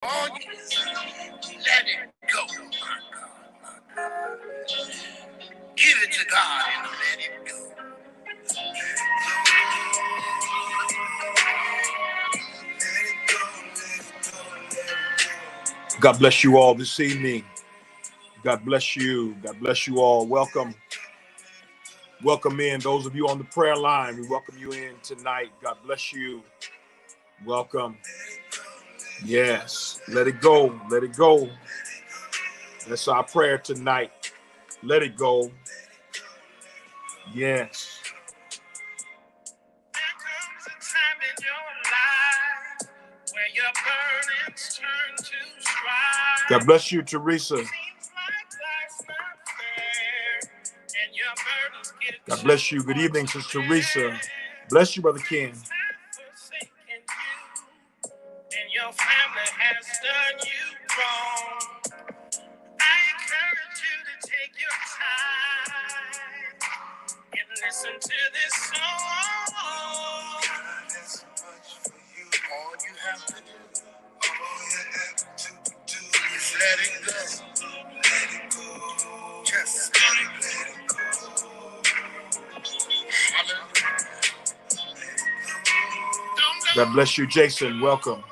Oh, let it go, my God. Give it to God and let it go. God bless you all this evening. God bless you. God bless you all. Welcome. Welcome in. Those of you on the prayer line, we welcome you in tonight. God bless you. Welcome. Yes. Let it go. Let it go. That's our prayer tonight. Let it go. Yes. There comes a time in your life where your burdens turn to strife. God bless you, Teresa. Seems like life's not fair, and your burdens get God bless you. Good evening, Sister Teresa. Bless you, Brother Ken. And your family has done you wrong. I encourage you to take your time and listen to this song. God has so much for you. All you have to do is let it go. Let it go. Just let it go. Hallelujah. God bless you, Jason. Welcome.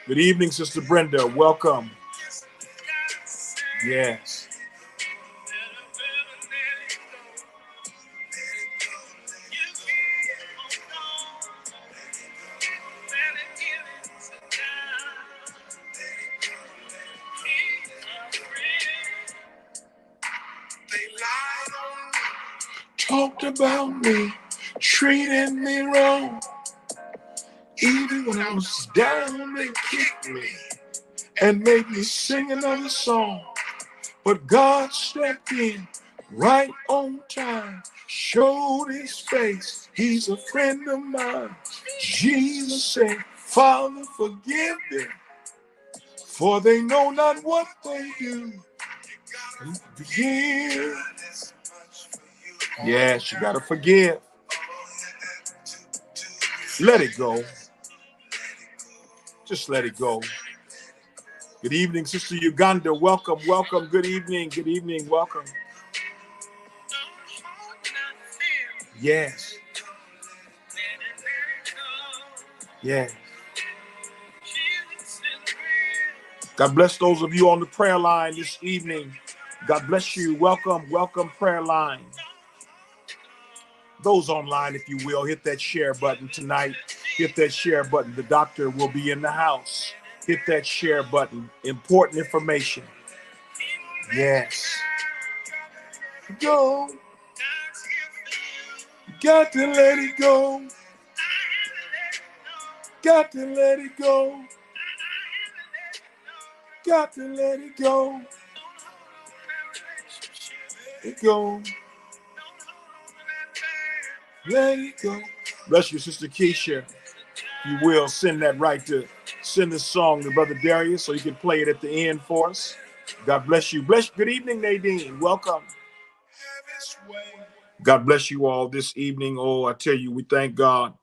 Good evening, Sister Brenda. Welcome. Yes. Talked about me, treated me wrong. Even when I was down, they kicked me and made me sing another song. But God stepped in right on time, showed his face. He's a friend of mine. Jesus said, Father, forgive them, for they know not what they do. Forgive. Yes, you gotta forgive. Let it go. Just let it go. Good evening, Sister Uganda. Welcome, welcome. Good evening, welcome. Yes. Yes. God bless those of you on the prayer line this evening. God bless you. Welcome, welcome, prayer line. Those online, if you will, hit that share button tonight. Hit that share button. The doctor will be in the house. Hit that share button. Important information. Yes. Go. Got to let it go. Got to let it go. Got to let it go. Let it go. Let it go. Bless you, Sister Keisha. If you will, send the song to Brother Darius so he can play it at the end for us. God bless you. Good evening, Nadine. Welcome. God bless you all this evening. Oh, I tell you, we thank God.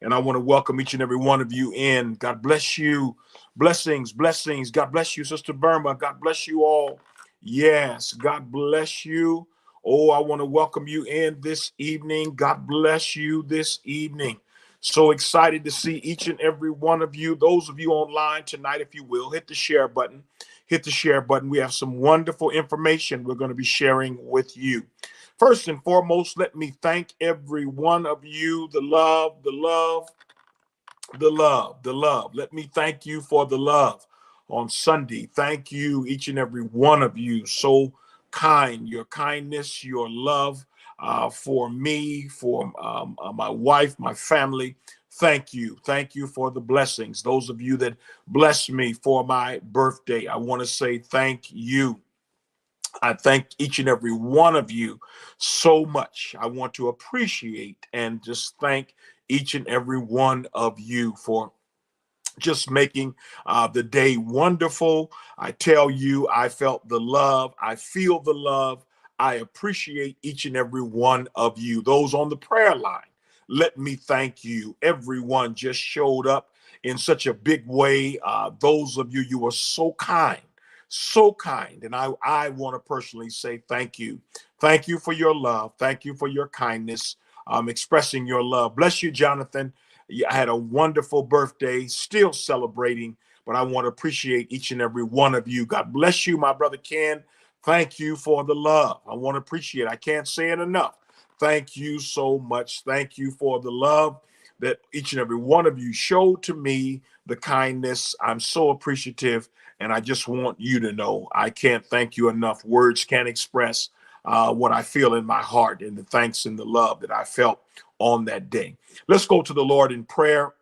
And I want to welcome each and every one of you in. God bless you. Blessings, blessings. God bless you, Sister Burma. God bless you all. Yes, God bless you. Oh, I want to welcome you in this evening. God bless you this evening. So excited to see each and every one of you. Those of you online tonight, if you will, hit the share button. Hit the share button. We have some wonderful information we're going to be sharing with you. First and foremost, let me thank every one of you. The love. Let me thank you for the love on Sunday. Thank you, each and every one of you. So kind, your kindness, your love for me, for my wife, my family. Thank you. Thank you for the blessings. Those of you that blessed me for my birthday, I want to say thank you. I thank each and every one of you so much. I want to appreciate and just thank each and every one of you for just making the day wonderful. I tell you, I felt the love. I feel the love. I appreciate each and every one of you. Those on the prayer line, let me thank you. Everyone just showed up in such a big way. Those of you, you were so kind, so kind. And I want to personally say thank you. Thank you for your love. Thank you for your kindness, expressing your love. Bless you, Jonathan. I had a wonderful birthday, still celebrating, but I want to appreciate each and every one of you. God bless you, my brother Ken. Thank you for the love. I want to appreciate it. I can't say it enough. Thank you so much. Thank you for the love that each and every one of you showed to me, the kindness. I'm so appreciative, and I just want you to know I can't thank you enough. Words can't express what I feel in my heart and the thanks and the love that I felt on that day. Let's go to the Lord in prayer.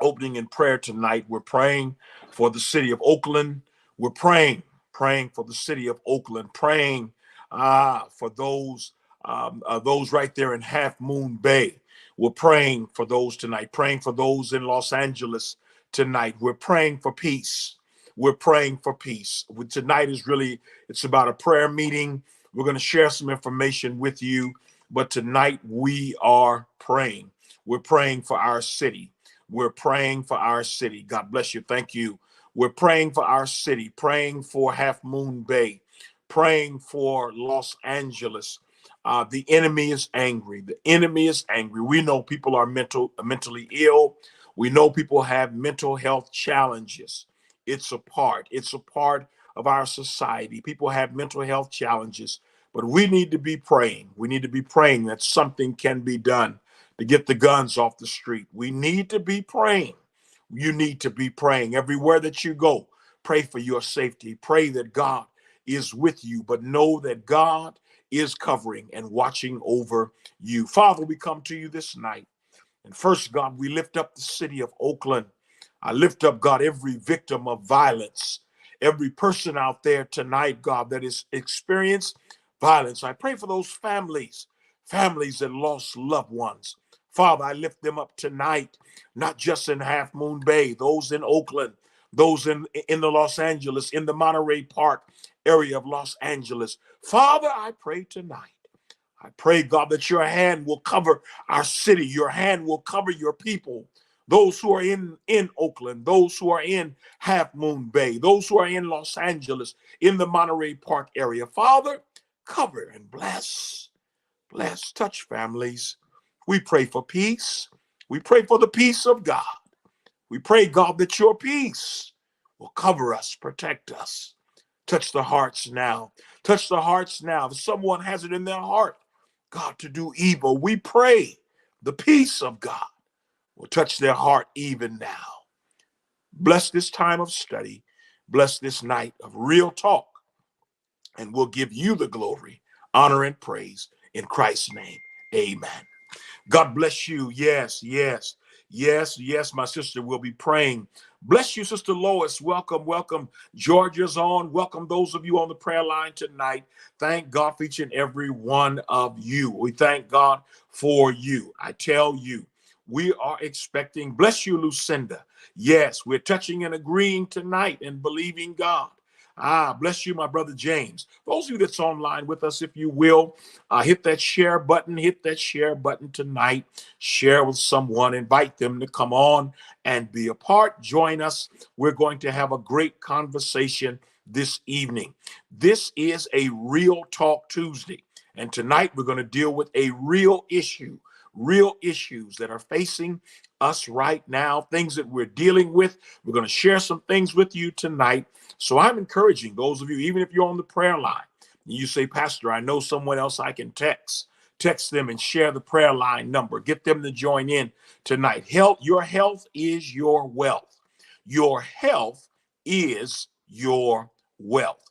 Opening in prayer tonight, we're praying for the city of Oakland. We're praying for the city of Oakland, praying for those right there in Half Moon Bay. We're praying for those tonight, praying for those in Los Angeles tonight. We're praying for peace. We're praying for peace. Tonight is really, it's about a prayer meeting. We're going to share some information with you, but tonight we are praying. We're praying for our city. We're praying for our city. God bless you. Thank you. We're praying for our city, praying for Half Moon Bay, praying for Los Angeles. The enemy is angry. The enemy is angry. We know people are mentally ill. We know people have mental health challenges. It's a part of our society. People have mental health challenges, but we need to be praying. We need to be praying that something can be done to get the guns off the street. We need to be praying. You need to be praying everywhere that you go. Pray for your safety. Pray that God is with you, but know that God is covering and watching over you. Father, we come to you this night. And first, God, we lift up the city of Oakland. I lift up, God, every victim of violence, every person out there tonight, God, that has experienced violence. I pray for those families that lost loved ones. Father, I lift them up tonight, not just in Half Moon Bay, those in Oakland, those in the Los Angeles, in the Monterey Park area of Los Angeles. Father, I pray tonight. I pray, God, that your hand will cover our city. Your hand will cover your people. Those who are in Oakland, those who are in Half Moon Bay, those who are in Los Angeles, in the Monterey Park area. Father, cover and bless, touch families. We pray for peace. We pray for the peace of God. We pray, God, that your peace will cover us, protect us. Touch the hearts now. Touch the hearts now. If someone has it in their heart, God, to do evil, we pray the peace of God will touch their heart even now. Bless this time of study. Bless this night of real talk. And we'll give you the glory, honor, and praise in Christ's name. Amen. God bless you. Yes, yes, yes, yes. My sister will be praying. Bless you, Sister Lois. Welcome, welcome. Georgia's on. Welcome those of you on the prayer line tonight. Thank God for each and every one of you. We thank God for you. I tell you, we are expecting. Bless you, Lucinda. Yes, we're touching and agreeing tonight and believing God. Bless you, my brother James. Those of you that's online with us, if you will, hit that share button. Hit that share button tonight. Share with someone. Invite them to come on and be a part. Join us. We're going to have a great conversation this evening. This is a Real Talk Tuesday. And tonight we're going to deal with a real issue, real issues that are facing us right now, things that we're dealing with. We're going to share some things with you tonight. So I'm encouraging those of you, even if you're on the prayer line, and you say, Pastor, I know someone else I can text them and share the prayer line number. Get them to join in tonight. Your health is your wealth. Your health is your wealth.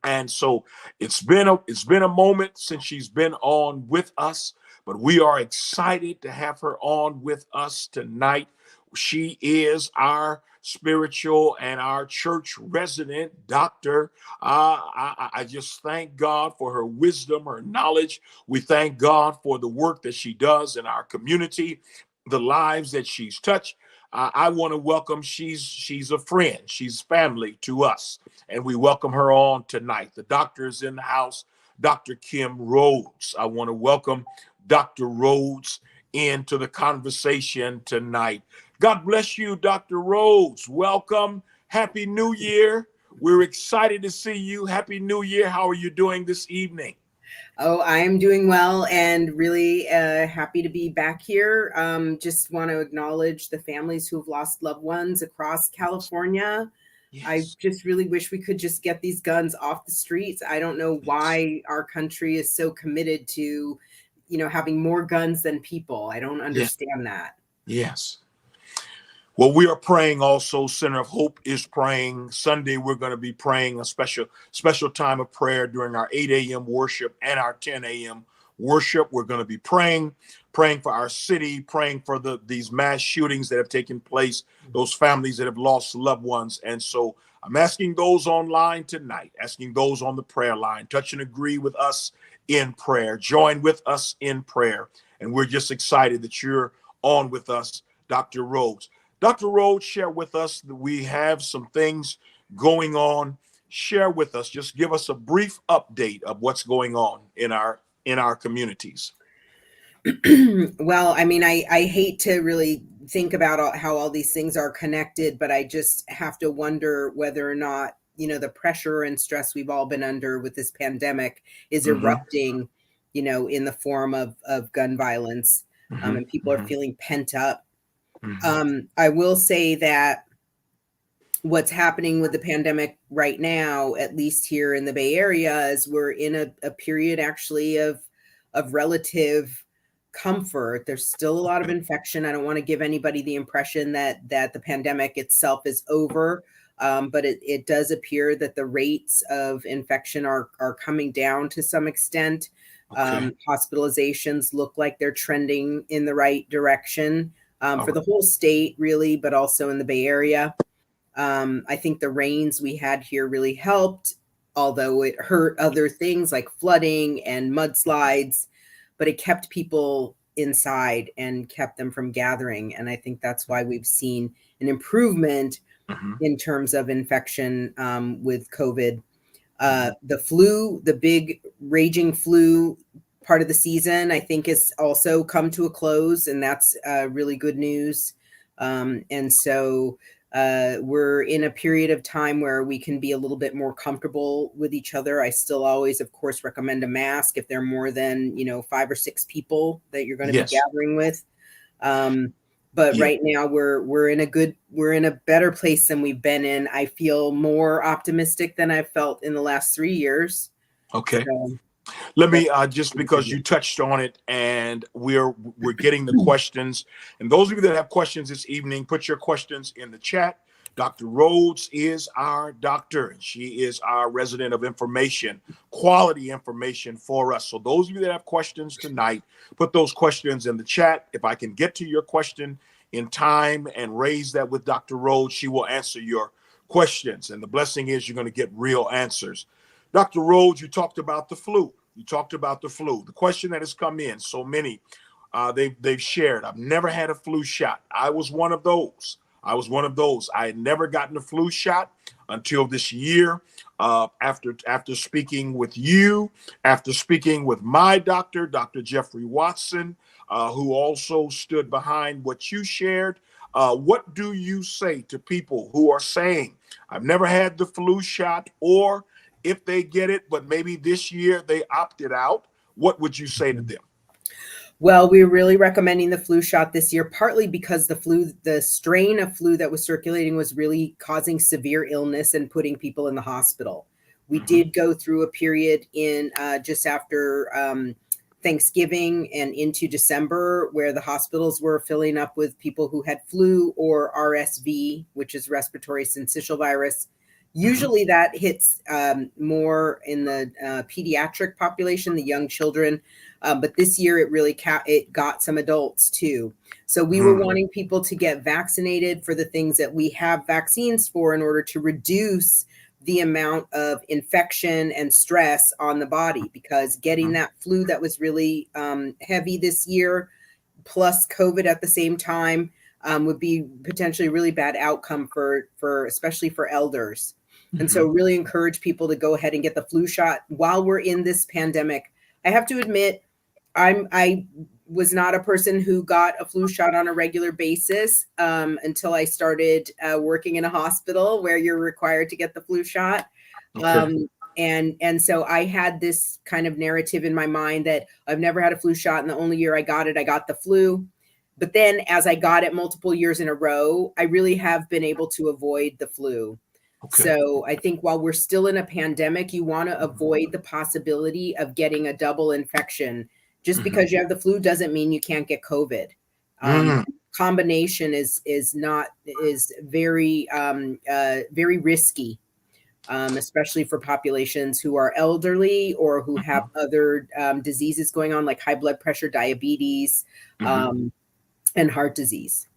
And so it's been a moment since she's been on with us, but we are excited to have her on with us tonight. She is our spiritual and our church resident doctor. I just thank God for her wisdom, her knowledge. We thank God for the work that she does in our community, the lives that she's touched. I want to welcome, she's a friend, she's family to us, and we welcome her on tonight. The doctor is in the house. Dr. Kim Rhodes. I want to welcome Dr. Rhodes into the conversation tonight. God bless you, Dr. Rhodes. Welcome. Happy New Year. We're excited to see you. Happy New Year. How are you doing this evening? Oh, I am doing well and really happy to be back here. Just want to acknowledge the families who have lost loved ones across California. I Yes. just really wish we could just get these guns off the streets. I don't know Yes. why our country is so committed to, having more guns than people. I don't Yes. understand that. Yes. Well, we are praying also. Center of Hope is praying. Sunday, we're going to be praying a special time of prayer during our 8 a.m. worship and our 10 a.m. worship. We're going to be praying for our city, praying for these mass shootings that have taken place, those families that have lost loved ones. And so I'm asking those online tonight, asking those on the prayer line, touch and agree with us in prayer, join with us in prayer. And we're just excited that you're on with us, Dr. Rhodes. Dr. Rhodes, share with us that we have some things going on. Share with us, just give us a brief update of what's going on in our communities. Well, I mean, I hate to really think about how all these things are connected, but I just have to wonder whether or not, the pressure and stress we've all been under with this pandemic is Mm-hmm, erupting, in the form of gun violence, mm-hmm, and people are mm-hmm, feeling pent up. mm-hmm. I will say that what's happening with the pandemic right now, at least here in the Bay Area, is we're in a period actually of relative comfort. There's still a lot of Okay. infection. I don't want to give anybody the impression that the pandemic itself is over, but it does appear that the rates of infection are coming down to some extent. Okay. Hospitalizations look like they're trending in the right direction, All for right. the whole state, really, but also in the Bay Area. I think the rains we had here really helped, although it hurt other things like flooding and mudslides, but it kept people inside and kept them from gathering. And I think that's why we've seen an improvement Mm-hmm, in terms of infection with COVID. mm-hmm. The flu, the big raging flu part of the season, I think has also come to a close, and that's really good news. And so we're in a period of time where we can be a little bit more comfortable with each other. I still always, of course, recommend a mask if there are more than 5 or 6 people that you're going to be Yes. gathering with. But Yeah. right now we're in a better place than we've been in. I feel more optimistic than I've felt in the last 3 years. Okay. So Let that's me just really good because you news. touched on it, and we're getting the questions. And those of you that have questions this evening, put your questions in the chat. Dr. Rhodes is our doctor, and she is our resident of information, quality information for us. So those of you that have questions tonight, put those questions in the chat. If I can get to your question in time and raise that with Dr. Rhodes, she will answer your questions. And the blessing is you're going to get real answers. Dr. Rhodes, you talked about the flu. You talked about the flu. The question that has come in, so many, they've shared. I've never had a flu shot. I was one of those. I had never gotten a flu shot until this year. After speaking with you, after speaking with my doctor, Dr. Jeffrey Watson, who also stood behind what you shared. What do you say to people who are saying, I've never had the flu shot, or if they get it, but maybe this year they opted out? What would you say to them? Well, we're really recommending the flu shot this year, partly because the strain of flu that was circulating was really causing severe illness and putting people in the hospital. We Mm-hmm. did go through a period in just after Thanksgiving and into December where the hospitals were filling up with people who had flu or RSV, which is respiratory syncytial virus. Mm-hmm. Usually that hits more in the pediatric population, the young children. But this year it really it got some adults too. So we were Mm-hmm. wanting people to get vaccinated for the things that we have vaccines for in order to reduce the amount of infection and stress on the body, because getting that flu that was really heavy this year, plus COVID at the same time, would be potentially a really bad outcome for especially for elders. And so really encourage people to go ahead and get the flu shot while we're in this pandemic. I have to admit, I was not a person who got a flu shot on a regular basis until I started working in a hospital where you're required to get the flu shot. Okay. And so I had this kind of narrative in my mind that I've never had a flu shot, and the only year I got it, I got the flu. But then as I got it multiple years in a row, I really have been able to avoid the flu. Okay. So I think while we're still in a pandemic, you want to avoid the possibility of getting a double infection. Just because you have the flu doesn't mean you can't get COVID. Combination is very very risky, especially for populations who are elderly or who have other diseases going on, like high blood pressure, diabetes, and heart disease.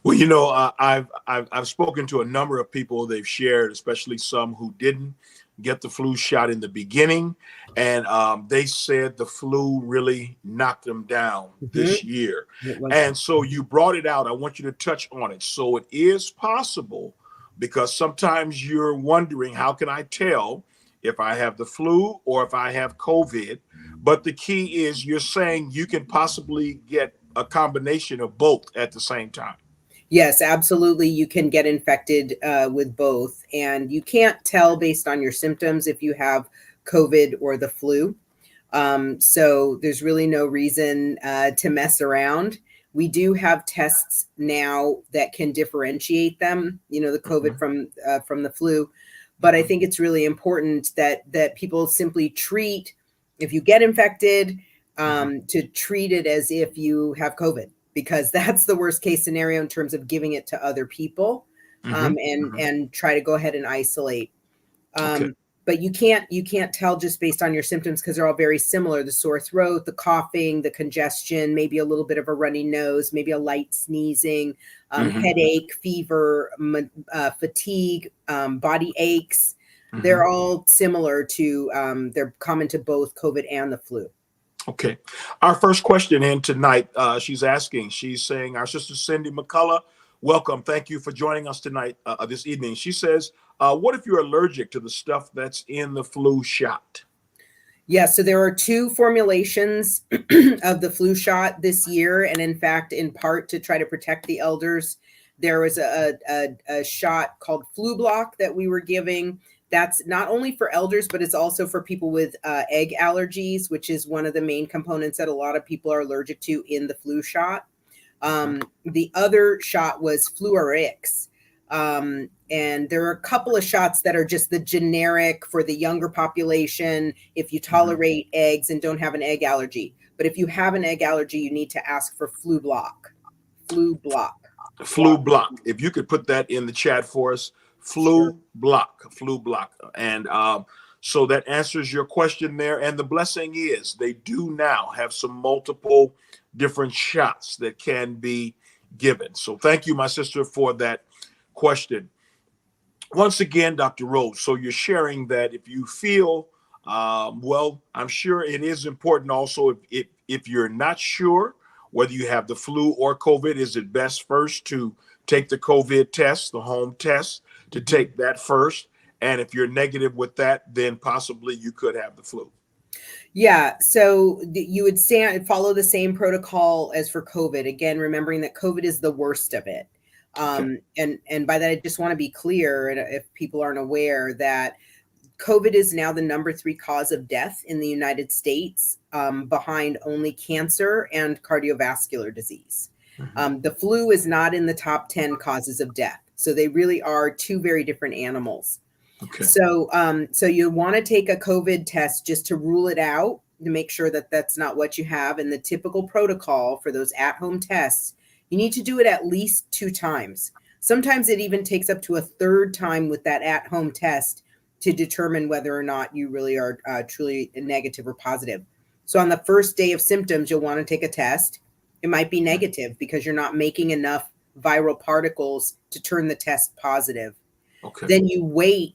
Well, you know, I've spoken to a number of people. They've shared, especially some who didn't get the flu shot in the beginning, and they said the flu really knocked them down this year. And so you brought it out. I want you to touch on it. So it is possible, because sometimes you're wondering, how can I tell if I have the flu or if I have COVID? But the key is, you're saying you can possibly get a combination of both at the same time. Yes, absolutely. You can get infected with both, and you can't tell based on your symptoms if you have COVID or the flu. So there's really no reason to mess around. We do have tests now that can differentiate them, you know, the COVID from the flu. But I think it's really important that people simply treat, if you get infected, to treat it as if you have COVID, because that's the worst case scenario in terms of giving it to other people, and try to go ahead and isolate. But you can't tell just based on your symptoms, because they're all very similar: the sore throat, the coughing, the congestion, maybe a little bit of a runny nose, maybe a light sneezing, headache, fever, fatigue, body aches. They're all similar to, they're common to both COVID and the flu. Okay. Our first question in tonight, she's saying, our sister Cindy McCullough, welcome. Thank you for joining us tonight, this evening. She says, what if you're allergic to the stuff that's in the flu shot? Yeah, so there are 2 formulations of the flu shot this year. And in fact, in part to try to protect the elders, there was a shot called Flu Block that we were giving. That's not only for elders, but it's also for people with egg allergies, which is one of the main components that a lot of people are allergic to in the flu shot. The other shot was Fluarix. And there are a couple of shots that are just the generic for the younger population, if you tolerate eggs and don't have an egg allergy. But if you have an egg allergy, you need to ask for Flu Block. Flu Block. Flu Block. If you could put that in the chat for us. Flu Block. And so that answers your question there. And the blessing is, they do now have some multiple different shots that can be given. So thank you, my sister, for that question. Once again, Dr. Rose, so you're sharing that if you feel, well, I'm sure it is important also, if you're not sure whether you have the flu or COVID, is it best first to take the COVID test, the home test, to take that first? And if you're negative with that, then possibly you could have the flu. Yeah, so you would follow the same protocol as for COVID. Again, remembering that COVID is the worst of it. And by that, I just want to be clear, and if people aren't aware, that COVID is now the number 3 cause of death in the United States, behind only cancer and cardiovascular disease. The flu is not in the top 10 causes of death. So they really are 2 very different animals. Okay. So you want to take a COVID test just to rule it out, to make sure that that's not what you have. And the typical protocol for those at-home tests, you need to do it at least 2 times. Sometimes it even takes up to a 3rd time with that at-home test to determine whether or not you really are truly negative or positive. So on the first day of symptoms, you'll want to take a test. It might be negative because you're not making enough viral particles to turn the test positive. Okay. Then you wait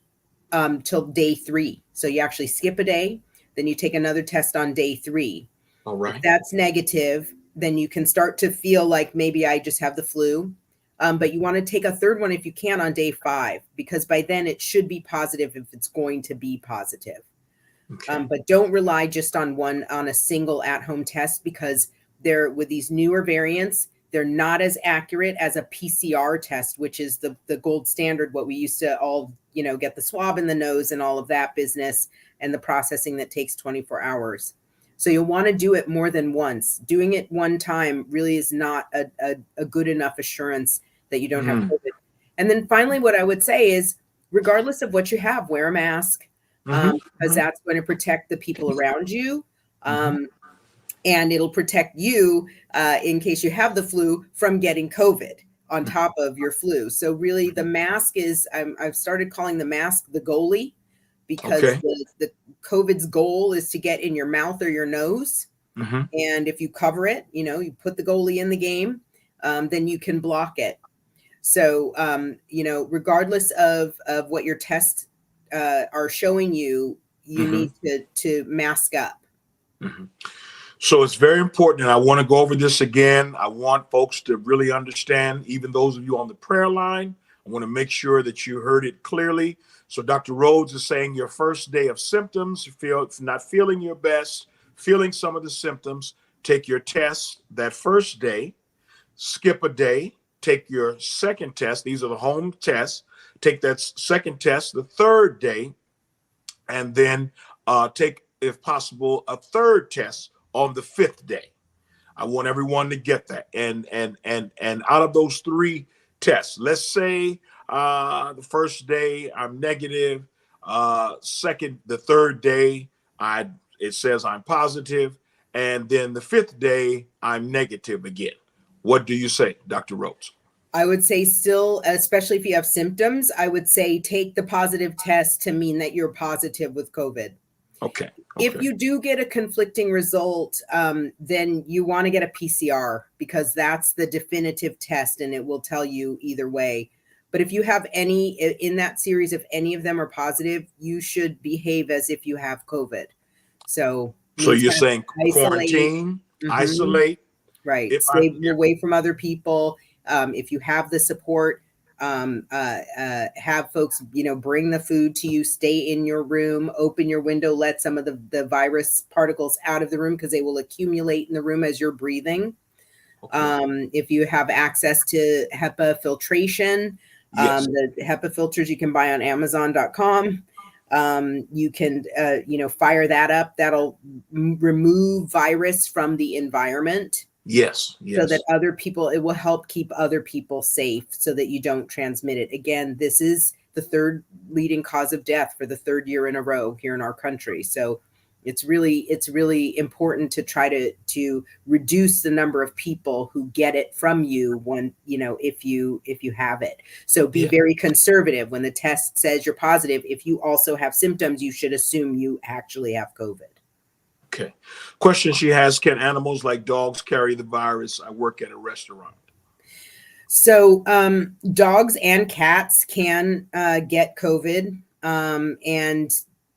till day 3. So you actually skip a day, then you take another test on day 3. All right. If that's negative, then you can start to feel like maybe I just have the flu. But you want to take a third one if you can on day 5, because by then it should be positive if it's going to be positive. Okay. But don't rely just on a single at-home test, because with these newer variants, they're not as accurate as a PCR test, which is the gold standard, what we used to all, get the swab in the nose and all of that business, and the processing that takes 24 hours. So you'll want to do it more than once. Doing it one time really is not a good enough assurance that you don't have COVID. And then finally, what I would say is, regardless of what you have, wear a mask, because that's going to protect the people around you. And it'll protect you in case you have the flu from getting COVID on top of your flu. So really the mask is, I've started calling the mask the goalie, because the COVID's goal is to get in your mouth or your nose. And if you cover it, you put the goalie in the game, then you can block it. So, regardless of what your tests are showing you, you need to mask up. So it's very important, and I want to go over this again. I want folks to really understand, even those of you on the prayer line. I want to make sure that you heard it clearly. So Dr. Rhodes is saying your first day of symptoms, you feel not feeling your best, feeling some of the symptoms, take your test that first day, skip a day, take your second test. These are the home tests. Take that second test the third day, and then take, if possible, a third test on the 5th day. I want everyone to get that. And out of those 3 tests, let's say the first day I'm negative, the third day it says I'm positive, and then the 5th day I'm negative again. What do you say, Dr. Rhodes? I would say still, especially if you have symptoms, I would say take the positive test to mean that you're positive with COVID. Okay. If you do get a conflicting result, then you want to get a PCR, because that's the definitive test and it will tell you either way. But if you have any in that series, if any of them are positive, you should behave as if you have COVID. So you're saying quarantine, isolate. Right. Stay away from other people. If you have the support, have folks, bring the food to you, stay in your room, open your window, let some of the virus particles out of the room, because they will accumulate in the room as you're breathing. If you have access to HEPA filtration, the HEPA filters you can buy on Amazon.com. You can, fire that up. That'll remove virus from the environment. Yes. So that it will help keep other people safe so that you don't transmit it. Again, this is the 3rd leading cause of death for the 3rd year in a row here in our country. So it's really important to try to reduce the number of people who get it from you when, if you have it. So be very conservative. When the test says you're positive, if you also have symptoms, you should assume you actually have COVID. Okay. Question she has, can animals like dogs carry the virus? I work at a restaurant. So dogs and cats can get COVID. And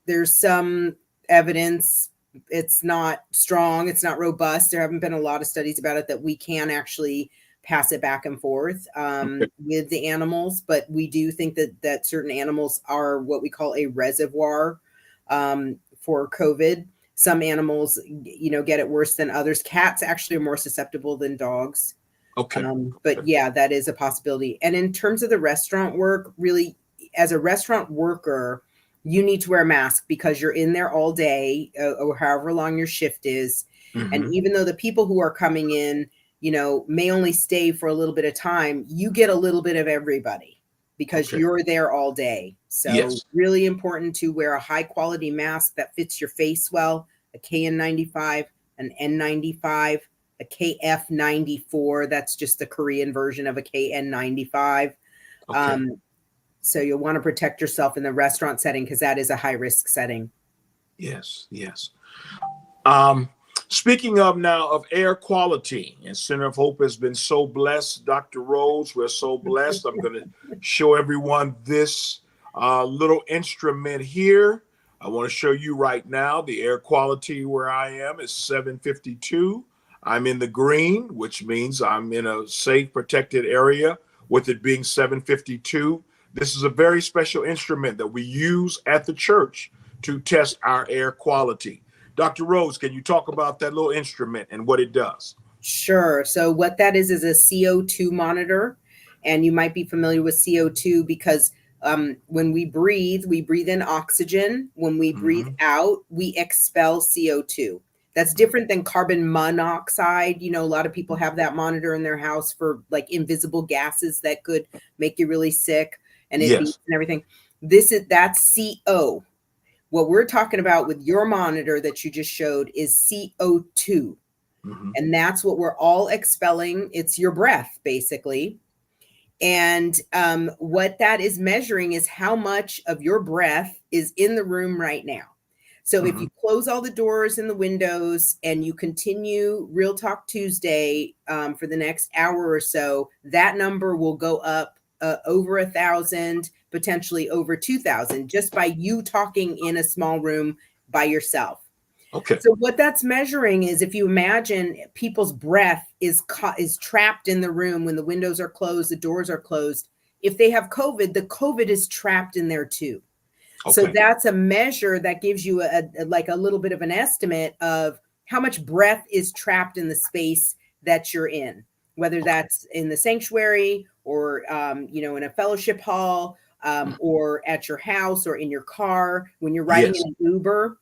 there's some evidence, it's not strong, it's not robust. There haven't been a lot of studies about it that we can actually pass it back and forth with the animals. But we do think that certain animals are what we call a reservoir for COVID. Some animals, get it worse than others. Cats actually are more susceptible than dogs. Okay. But yeah, that is a possibility. And in terms of the restaurant work, really, as a restaurant worker, you need to wear a mask because you're in there all day or however long your shift is. And even though the people who are coming in, may only stay for a little bit of time, you get a little bit of everybody because you're there all day. So really important to wear a high quality mask that fits your face well, a KN95, an N95, a KF94. That's just the Korean version of a KN95. So you'll want to protect yourself in the restaurant setting because that is a high risk setting. Yes. Speaking of now of air quality, and Center of Hope has been so blessed. Dr. Rhodes, we're so blessed. I'm going to show everyone this little instrument here. I want to show you right now the air quality where I am is 752. I'm in the green, which means I'm in a safe, protected area with it being 7:52. This is a very special instrument that we use at the church to test our air quality. Dr. Rhodes, can you talk about that little instrument and what it does? Sure. So what that is a CO2 monitor. And you might be familiar with CO2 because when we breathe in oxygen. When we breathe out, we expel CO2. That's different than carbon monoxide. You know, a lot of people have that monitor in their house for like invisible gases that could make you really sick, and it beeps and everything. That's CO. What we're talking about with your monitor that you just showed is CO2. And that's what we're all expelling. It's your breath, basically. And what that is measuring is how much of your breath is in the room right now. So if you close all the doors and the windows and you continue Real Talk Tuesday for the next hour or so, that number will go up over 1,000, potentially over 2,000, just by you talking in a small room by yourself. Okay. So what that's measuring is, if you imagine people's breath is trapped in the room when the windows are closed, the doors are closed. If they have COVID, the COVID is trapped in there too. Okay. So that's a measure that gives you a little bit of an estimate of how much breath is trapped in the space that you're in, whether that's in the sanctuary or in a fellowship hall or at your house or in your car when you're riding in an Uber.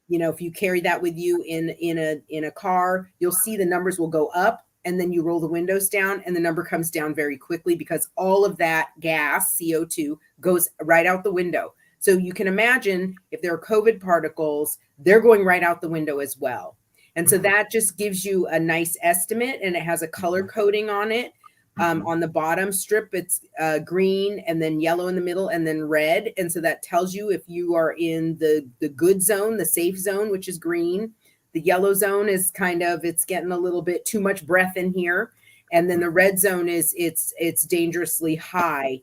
If you carry that with you in a car, you'll see the numbers will go up, and then you roll the windows down and the number comes down very quickly because all of that gas, CO2, goes right out the window. So you can imagine if there are COVID particles, they're going right out the window as well. And so that just gives you a nice estimate, and it has a color coding on it. On the bottom strip, it's green, and then yellow in the middle, and then red. And so that tells you if you are in the good zone, the safe zone, which is green. The yellow zone is it's getting a little bit too much breath in here. And then the red zone is it's dangerously high,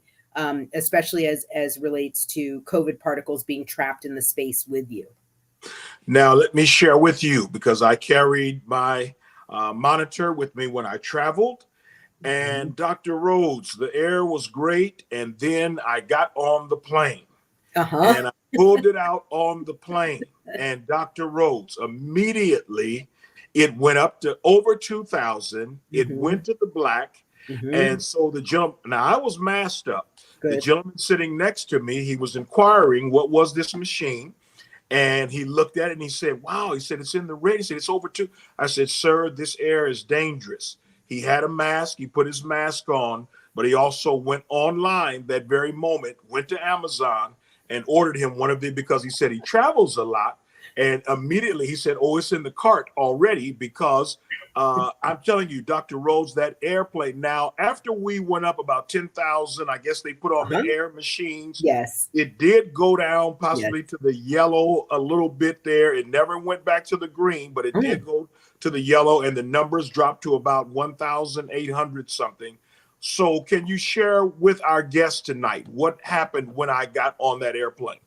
especially as relates to COVID particles being trapped in the space with you. Now, let me share with you, because I carried my monitor with me when I traveled. And Dr. Rhodes, the air was great. And then I got on the plane and I pulled it out on the plane. And Dr. Rhodes, immediately it went up to over 2,000. It went to the black. And so now I was masked up. Good. The gentleman sitting next to me, he was inquiring what was this machine. And he looked at it and he said, wow, he said, it's in the red. He said, it's over 2. I said, sir, this air is dangerous. He had a mask. He put his mask on, but he also went online that very moment, went to Amazon and ordered him one of them because he said he travels a lot. And immediately he said, oh, it's in the cart already because I'm telling you, Dr. Rhodes, that airplane. Now, after we went up about 10,000, I guess they put on the air machines. Yes. It did go down possibly to the yellow a little bit there. It never went back to the green, but it did go to the yellow, and the numbers dropped to about 1,800 something. So can you share with our guests tonight what happened when I got on that airplane?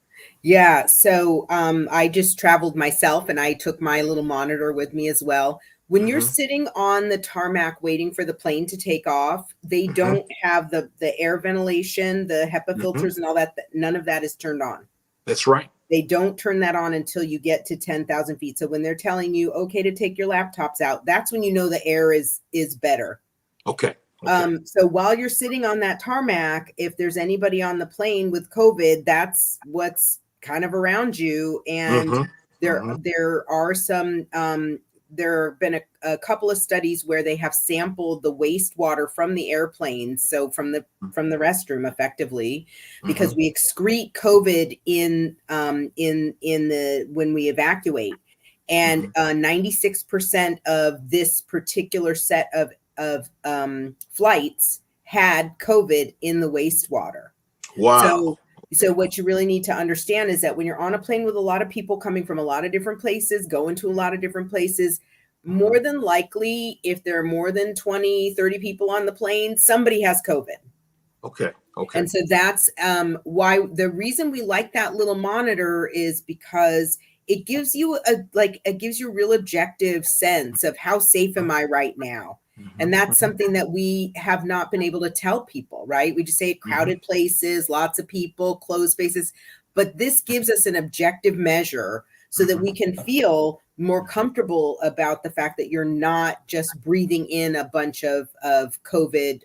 Yeah, so I just traveled myself, and I took my little monitor with me as well. When you're sitting on the tarmac waiting for the plane to take off, they don't have the air ventilation, the HEPA filters and all that. None of that is turned on. That's right. They don't turn that on until you get to 10,000 feet. So when they're telling you, okay, to take your laptops out, that's when you know the air is better. Okay. So while you're sitting on that tarmac, if there's anybody on the plane with COVID, that's what's kind of around you. And there are some, there have been a couple of studies where they have sampled the wastewater from the airplanes, so from the restroom, effectively, because we excrete COVID in the when we evacuate, and 96% of this particular set of flights had COVID in the wastewater. Wow. So what you really need to understand is that when you're on a plane with a lot of people coming from a lot of different places, going to a lot of different places, more than likely, if there are more than 20, 30 people on the plane, somebody has COVID. Okay. And so that's why the reason we like that little monitor is because it gives you a real objective sense of how safe am I right now? And that's something that we have not been able to tell people, right? We just say crowded places, lots of people, closed spaces. But this gives us an objective measure so that we can feel more comfortable about the fact that you're not just breathing in a bunch of COVID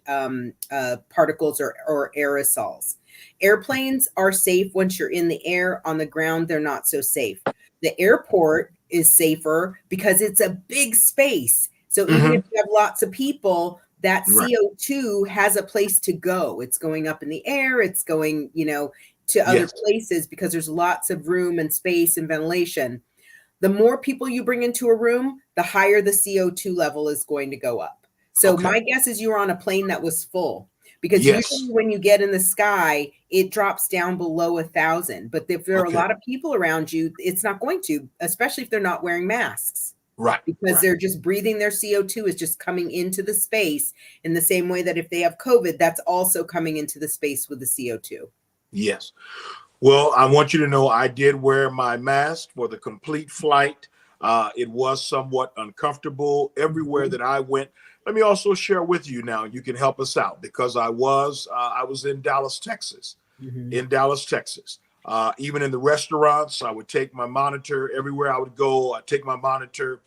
particles or aerosols. Airplanes are safe once you're in the air. On the ground, they're not so safe. The airport is safer because it's a big space. So even if you have lots of people, that CO2 has a place to go. It's going up in the air. It's going, to other places because there's lots of room and space and ventilation. The more people you bring into a room, the higher the CO2 level is going to go up. So my guess is you were on a plane that was full, because usually when you get in the sky, it drops down below 1,000. But if there are a lot of people around you, it's not going to, especially if they're not wearing masks. Right. Because they're just breathing, their CO2 is just coming into the space in the same way that if they have COVID, that's also coming into the space with the CO2. Yes. Well, I want you to know I did wear my mask for the complete flight. It was somewhat uncomfortable everywhere that I went. Let me also share with you now, you can help us out, because I was in Dallas, Texas, in Dallas, Texas. Even in the restaurants, I would take my monitor everywhere I would go. I take my monitor.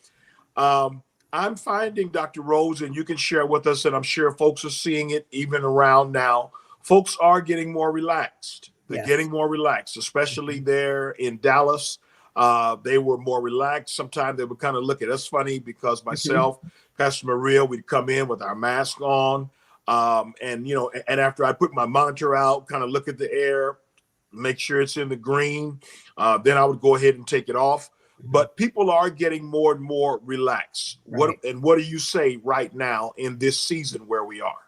I'm finding, Dr. Rose, and you can share with us, and I'm sure folks are seeing it even around now. Folks are getting more relaxed. They're getting more relaxed, especially there in Dallas. They were more relaxed. Sometimes they would kind of look at us funny because myself, Pastor Maria, we'd come in with our mask on. And after I put my monitor out, kind of look at the air, make sure it's in the green. Then I would go ahead and take it off. But people are getting more and more relaxed. What do you say right now in this season where we are?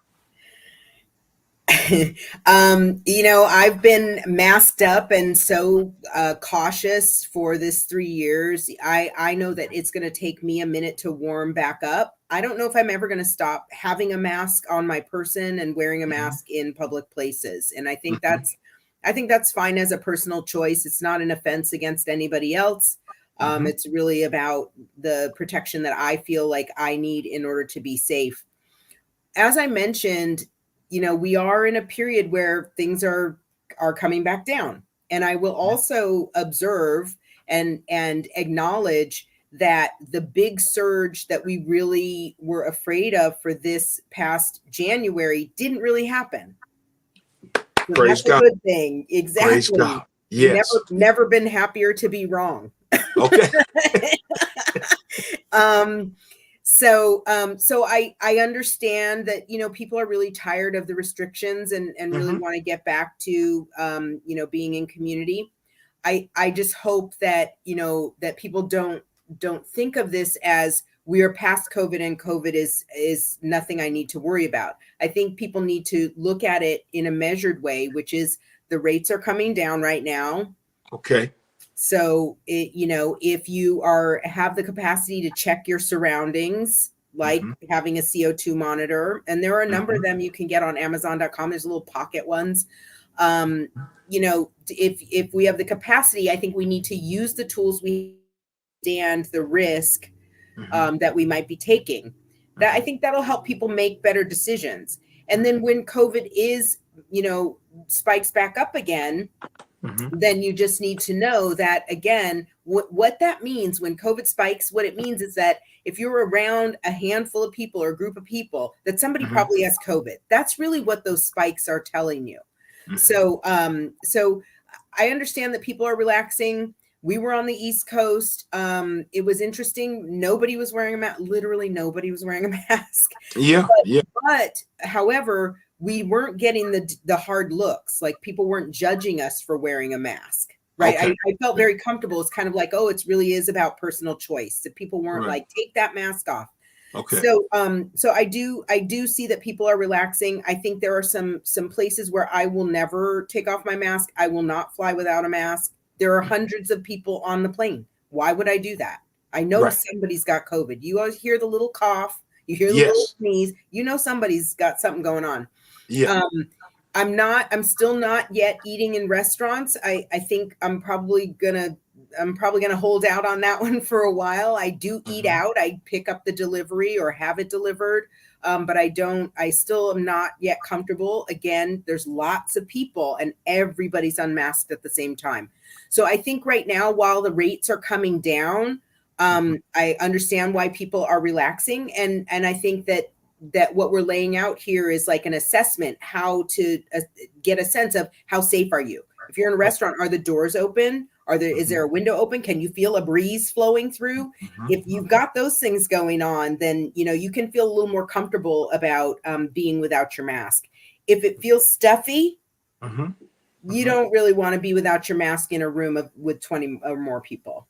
I've been masked up and so cautious for this 3 years. I know that it's going to take me a minute to warm back up. I don't know if I'm ever going to stop having a mask on my person and wearing a mask in public places. And I think that's fine as a personal choice. It's not an offense against anybody else. It's really about the protection that I feel like I need in order to be safe. As I mentioned, we are in a period where things are coming back down. And I will also observe and acknowledge that the big surge that we really were afraid of for this past January didn't really happen. So Praise that's God. a good thing. Exactly. Praise God. Yes. Never been happier to be wrong. Okay. So I understand that, people are really tired of the restrictions and really want to get back to, being in community. I just hope that, that people don't think of this as we are past COVID and COVID is nothing I need to worry about. I think people need to look at it in a measured way, which is the rates are coming down right now. Okay. So, if you have the capacity to check your surroundings, like having a CO2 monitor, and there are a number of them you can get on Amazon.com. There's little pocket ones. If we have the capacity, I think we need to use the tools we understand the risk that we might be taking. That I think that'll help people make better decisions. And then when COVID is, spikes back up again, then you just need to know that, again, what that means when COVID spikes, what it means is that if you're around a handful of people or a group of people, that somebody probably has COVID. That's really what those spikes are telling you. So I understand that people are relaxing. We were on the East Coast. It was interesting. Nobody was wearing a mask. Literally nobody was wearing a mask. But however, we weren't getting the hard looks. Like, people weren't judging us for wearing a mask, right? Okay. I felt very comfortable. It's kind of like, it really is about personal choice. That people weren't like, take that mask off. Okay. So I do see that people are relaxing. I think there are some places where I will never take off my mask. I will not fly without a mask. There are hundreds of people on the plane. Why would I do that? I know somebody's got COVID. You always hear the little cough. You hear the little sneeze. Somebody's got something going on. Yeah. I'm still not yet eating in restaurants. I think I'm probably gonna I'm probably going to hold out on that one for a while. I do eat out. I pick up the delivery or have it delivered. But I still am not yet comfortable. Again, there's lots of people and everybody's unmasked at the same time. So I think right now, while the rates are coming down, I understand why people are relaxing. And I think that what we're laying out here is like an assessment, how to get a sense of how safe are you? If you're in a restaurant, are the doors open? Is there a window open? Can you feel a breeze flowing through? If you've got those things going on, then, you can feel a little more comfortable about being without your mask. If it feels stuffy, you don't really want to be without your mask in a room with 20 or more people.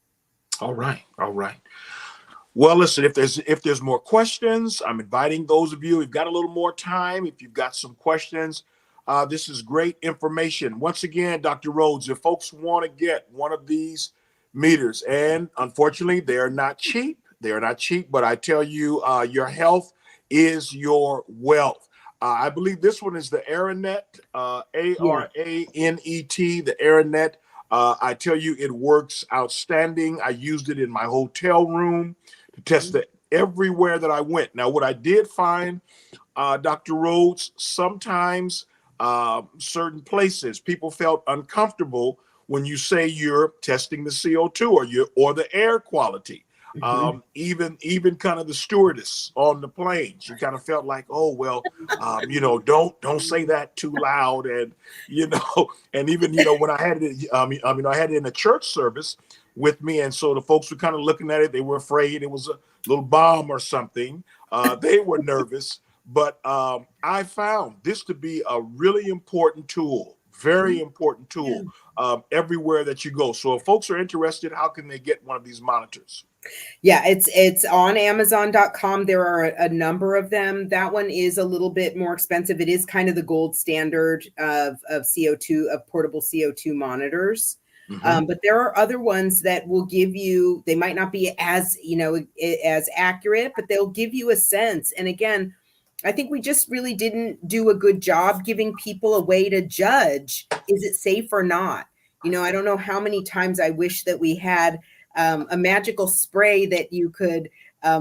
All right. All right. Well, listen, if there's more questions, I'm inviting those of you, we've got a little more time. If you've got some questions, this is great information. Once again, Dr. Rhodes, if folks want to get one of these meters, and unfortunately, they're not cheap. They're not cheap, but I tell you, your health is your wealth. I believe this one is the Aranet, ARANET, the Aranet. I tell you, it works outstanding. I used it in my hotel room to test it everywhere that I went. Now, what I did find, Dr. Rhodes, sometimes certain places people felt uncomfortable when you say you're testing the CO2 or the air quality. Even kind of the stewardess on the plane, she kind of felt like, oh well, don't say that too loud, and and even when I had it, I had it in a church service with me, and so the folks were kind of looking at it. They were afraid it was a little bomb or something. They were nervous, but I found this to be a really important tool, very important tool everywhere that you go. So if folks are interested, how can they get one of these monitors? Yeah, it's on Amazon.com. There are a number of them. That one is a little bit more expensive. It is kind of the gold standard of CO2, of portable CO2 monitors. But there are other ones that will give you, they might not be as, as accurate, but they'll give you a sense. And again, I think we just really didn't do a good job giving people a way to judge, is it safe or not? I don't know how many times I wish that we had a magical spray that you could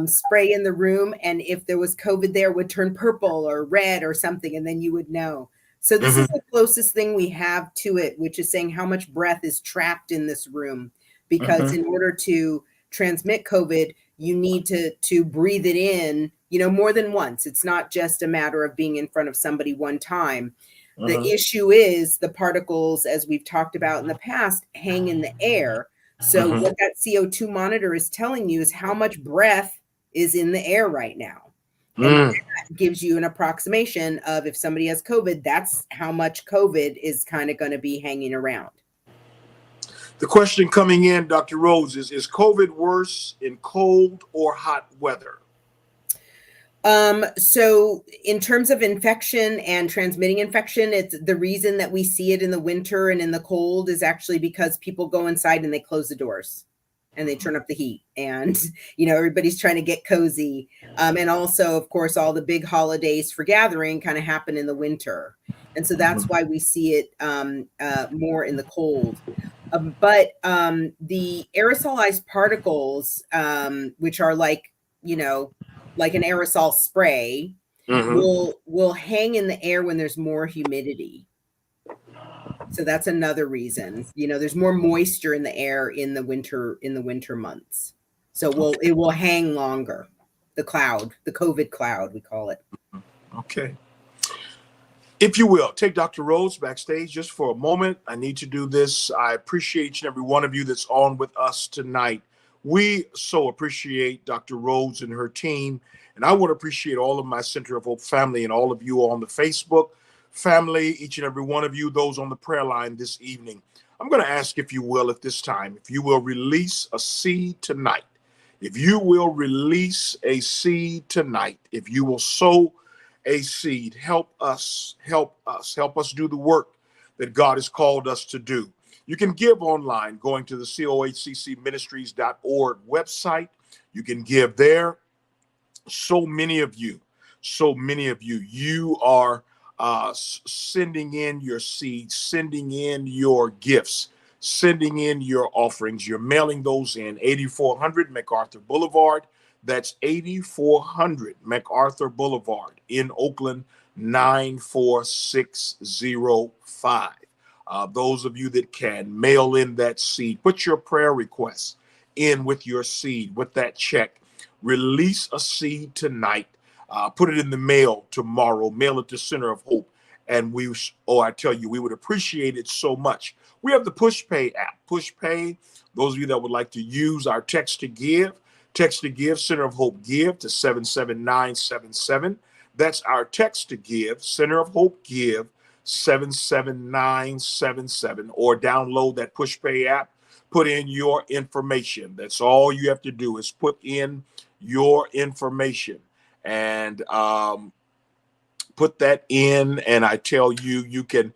spray in the room, and if there was COVID there, would turn purple or red or something, and then you would know. So this is the closest thing we have to it, which is saying how much breath is trapped in this room, because in order to transmit COVID, you need to breathe it in, more than once. It's not just a matter of being in front of somebody one time. The issue is the particles, as we've talked about in the past, hang in the air. So what that CO2 monitor is telling you is how much breath is in the air right now. And that gives you an approximation of, if somebody has COVID, that's how much COVID is kind of going to be hanging around. The question coming in, Dr. Rhodes, is COVID worse in cold or hot weather? So in terms of infection and transmitting infection, it's the reason that we see it in the winter and in the cold is actually because people go inside and they close the doors and they turn up the heat, and, everybody's trying to get cozy. And also, of course, all the big holidays for gathering kind of happen in the winter. And so that's why we see it, more in the cold. But the aerosolized particles, which are like an aerosol spray, will hang in the air when there's more humidity. So that's another reason. There's more moisture in the air in the winter months. So it will hang longer. The COVID cloud, we call it. Okay. If you will, take Dr. Rhodes backstage just for a moment. I need to do this. I appreciate each and every one of you that's on with us tonight. We so appreciate Dr. Rhodes and her team. And I want to appreciate all of my Center of Hope family and all of you on the Facebook family, each and every one of you, those on the prayer line this evening. I'm going to ask, if you will, at this time, if you will release a seed tonight. If you will release a seed tonight, if you will sow a seed, help us do the work that God has called us to do. You can give online going to the cohccministries.org website. You can give there. So many of you, you are sending in your seeds, sending in your gifts, sending in your offerings. You're mailing those in 8400 MacArthur Boulevard. That's 8400 MacArthur Boulevard in Oakland, 94605. Those of you that can, mail in that seed. Put your prayer requests in with your seed, with that check. Release a seed tonight. Put it in the mail tomorrow. Mail it to Center of Hope. And I tell you, we would appreciate it so much. We have the Pushpay app. Pushpay, those of you that would like to use our text to give, Center of Hope Give to 77977. That's our text to give, Center of Hope Give, 77977. Or download that Pushpay app, put in your information. That's all you have to do is put in your information. And put that in, and I tell you, you can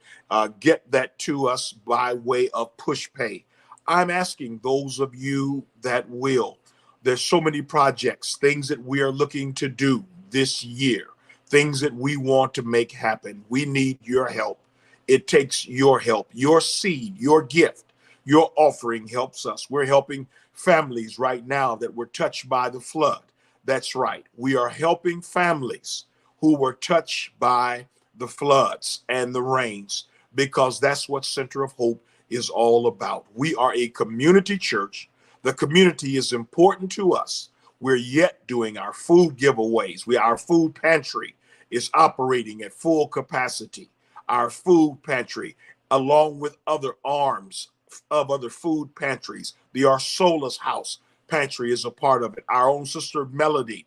get that to us by way of Pushpay. I'm asking those of you that will. There's so many projects, things that we are looking to do this year, things that we want to make happen. We need your help. It takes your help, your seed, your gift, your offering helps us. We're helping families right now that were touched by the flood. That's right. We are helping families who were touched by the floods and the rains, because that's what Center of Hope is all about. We are a community church. The community is important to us. We're yet doing our food giveaways. Our food pantry is operating at full capacity. Our food pantry, along with other arms of other food pantries, the Arsolas House Pantry is a part of it. Our own sister Melody,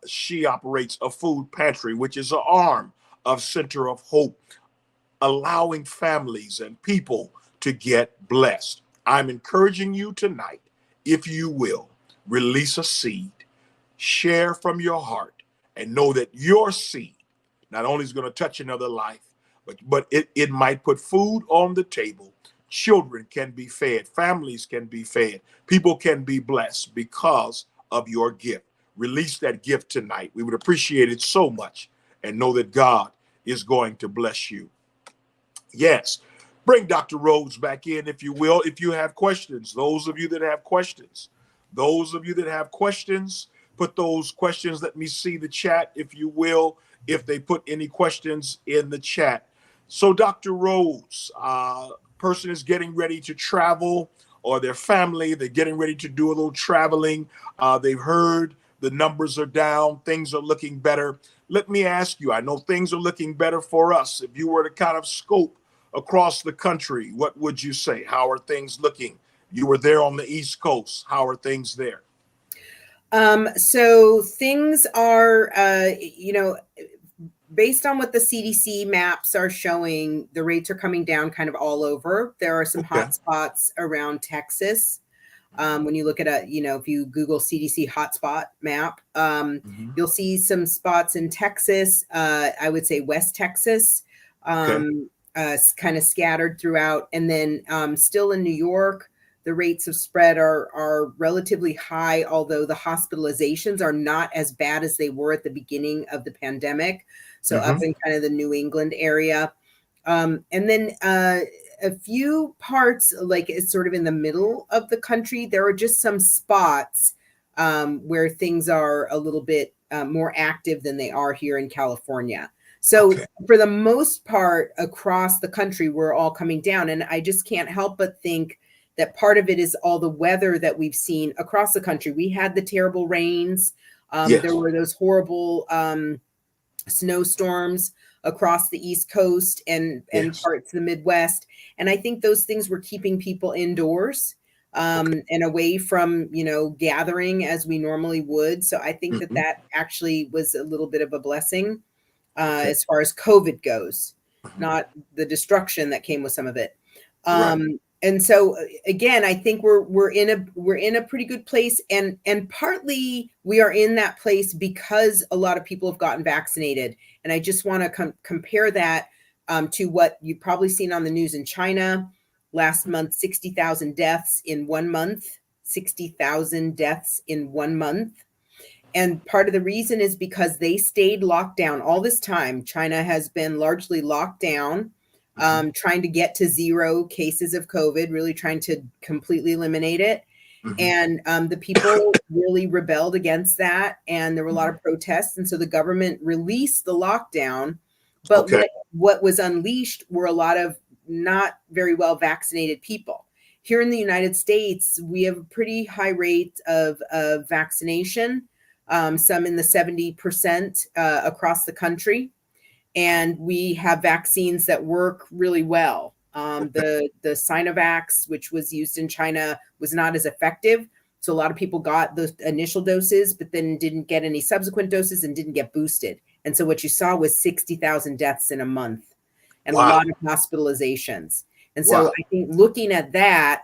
she operates a food pantry, which is an arm of Center of Hope, allowing families and people to get blessed. I'm encouraging you tonight, if you will, release a seed, share from your heart, and know that your seed not only is going to touch another life, but it might put food on the table. Children can be fed, families can be fed, people can be blessed because of your gift. Release that gift tonight. We would appreciate it so much, and know that God is going to bless you. Yes, bring Dr. Rhodes back in, if you will, if you have questions. Those of you that have questions, put those questions. Let me see the chat, if you will, if they put any questions in the chat. So Dr. Rhodes, person is getting ready to travel, or their family, they're getting ready to do a little traveling. They've heard the numbers are down, things are looking better. Let me ask you, I know things are looking better for us. If you were to kind of scope across the country, what would you say? How are things looking? You were there on the East Coast. How are things there? So things are, based on what the CDC maps are showing, the rates are coming down kind of all over. There are some hot spots around Texas. When you look at if you Google CDC hotspot map, you'll see some spots in Texas. I would say West Texas, kind of scattered throughout. And then still in New York, the rates of spread are relatively high, although the hospitalizations are not as bad as they were at the beginning of the pandemic. So up in kind of the New England area. And then a few parts, like it's sort of in the middle of the country, there are just some spots where things are a little bit more active than they are here in California. So for the most part, across the country, we're all coming down. And I just can't help but think that part of it is all the weather that we've seen across the country. We had the terrible rains. There were those horrible snowstorms across the East Coast and parts of the Midwest. And I think those things were keeping people indoors and away from, gathering as we normally would. So I think that actually was a little bit of a blessing as far as COVID goes, not the destruction that came with some of it. And so again, I think we're in a pretty good place, and partly we are in that place because a lot of people have gotten vaccinated. And I just want to compare that to what you've probably seen on the news in China last month. 60,000 deaths in 1 month. 60,000 deaths in 1 month. And part of the reason is because they stayed locked down all this time. China has been largely locked down. trying to get to 0 cases of COVID, really trying to completely eliminate it. And the people really rebelled against that. And there were a lot of protests. And so the government released the lockdown. But what was unleashed were a lot of not very well vaccinated people. Here in the United States, we have a pretty high rate of vaccination, some in the 70% across the country. And we have vaccines that work really well. The Sinovac, which was used in China, was not as effective. So a lot of people got the initial doses, but then didn't get any subsequent doses and didn't get boosted. And so what you saw was 60,000 deaths in a month and a lot of hospitalizations. And so I think looking at that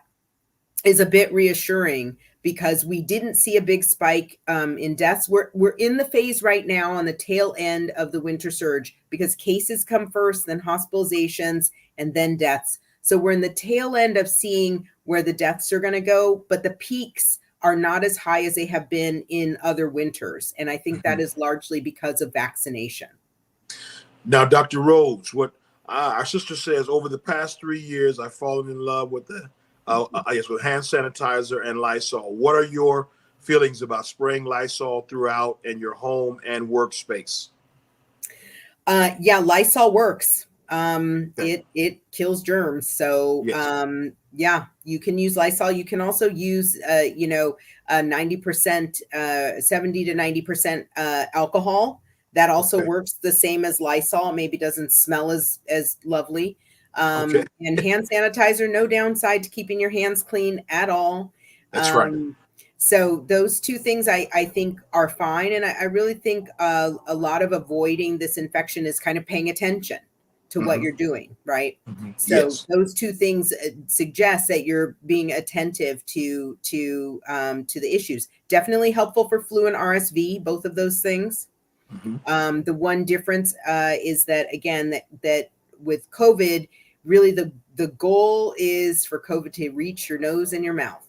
is a bit reassuring, because we didn't see a big spike in deaths. We're in the phase right now on the tail end of the winter surge, because cases come first, then hospitalizations, and then deaths. So we're in the tail end of seeing where the deaths are going to go, but the peaks are not as high as they have been in other winters. And I think that is largely because of vaccination. Now, Dr. Rhodes, what our sister says, over the past 3 years, I've fallen in love with with hand sanitizer and Lysol. What are your feelings about spraying Lysol throughout in your home and workspace? Yeah, Lysol works. It kills germs. So yeah, you can use Lysol. You can also use 90%, 70 to 90% alcohol. That also works the same as Lysol. Maybe doesn't smell as lovely. And hand sanitizer, no downside to keeping your hands clean at all. That's right. So those two things I think are fine. And I really think a lot of avoiding this infection is kind of paying attention to what you're doing, right? So those two things suggest that you're being attentive to the issues. Definitely helpful for flu and RSV, both of those things. The one difference is that, again, that with COVID, really the goal is for COVID to reach your nose and your mouth.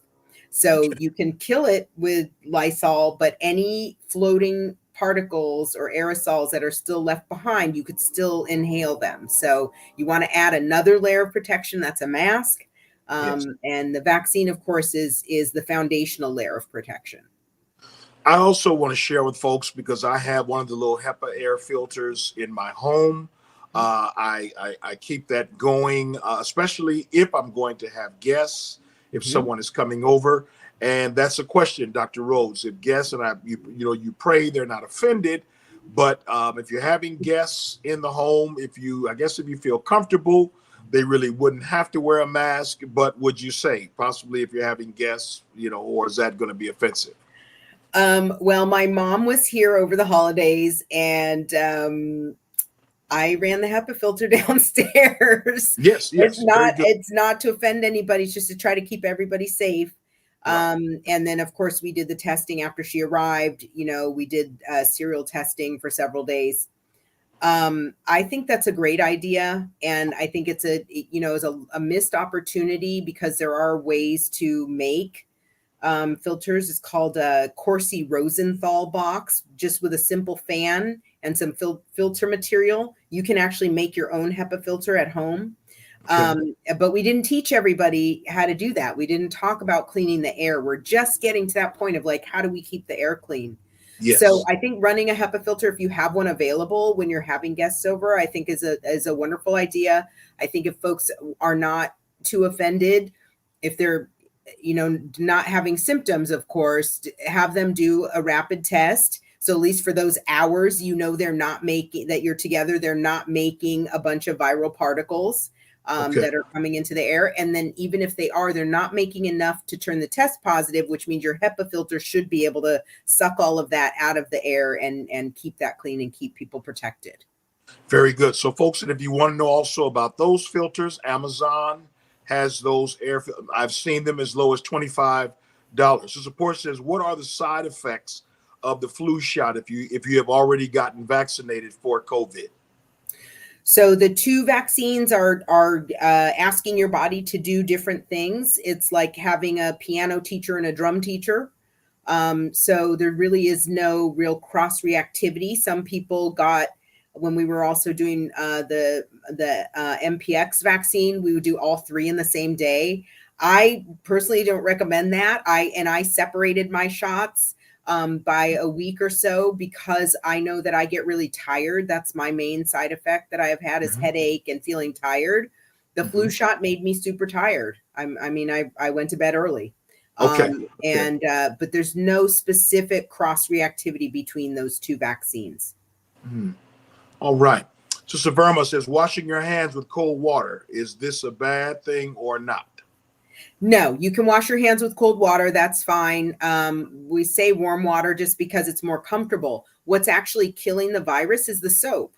So you can kill it with Lysol, but any floating particles or aerosols that are still left behind, you could still inhale them. So you want to add another layer of protection. That's a mask. And the vaccine, of course, is the foundational layer of protection. I also want to share with folks, because I have one of the little HEPA air filters in my home. I keep that going, especially if I'm going to have guests, if someone is coming over. And that's a question, Dr. Rhodes. If guests, and you pray they're not offended, but if you're having guests in the home, if you feel comfortable, they really wouldn't have to wear a mask. But would you say possibly if you're having guests, or is that going to be offensive? Well, my mom was here over the holidays, and I ran the HEPA filter downstairs. Yes. It's not to offend anybody. It's just to try to keep everybody safe. And then, of course, we did the testing after she arrived. We did serial testing for several days. I think that's a great idea. And I think it's a missed opportunity, because there are ways to make filters. It's called a Corsi Rosenthal box, just with a simple fan and some filter material. You can actually make your own HEPA filter at home. But we didn't teach everybody how to do that. We didn't talk about cleaning the air. We're just getting to that point of how do we keep the air clean? Yes. So I think running a HEPA filter, if you have one available when you're having guests over, I think is a wonderful idea. I think if folks are not too offended, if they're not having symptoms, of course, have them do a rapid test. So at least for those hours, they're not making, that you're together, they're not making a bunch of viral particles that are coming into the air. And then even if they are, they're not making enough to turn the test positive, which means your HEPA filter should be able to suck all of that out of the air and keep that clean and keep people protected. Very good. So folks, and if you want to know also about those filters, Amazon has those I've seen them as low as $25. So support says, what are the side effects of the flu shot if you have already gotten vaccinated for COVID? So the two vaccines are asking your body to do different things. It's like having a piano teacher and a drum teacher. So there really is no real cross reactivity. Some people got when we were also doing the MPX vaccine, we would do all 3 in the same day. I personally don't recommend that. I separated my shots by a week or so, because I know that I get really tired. That's my main side effect that I have had, is headache and feeling tired. The flu shot made me super tired. I went to bed early. Okay. But there's no specific cross reactivity between those 2 vaccines. All right. Sister Verma says, washing your hands with cold water, is this a bad thing or not? No, you can wash your hands with cold water. That's fine. We say warm water just because it's more comfortable. What's actually killing the virus is the soap.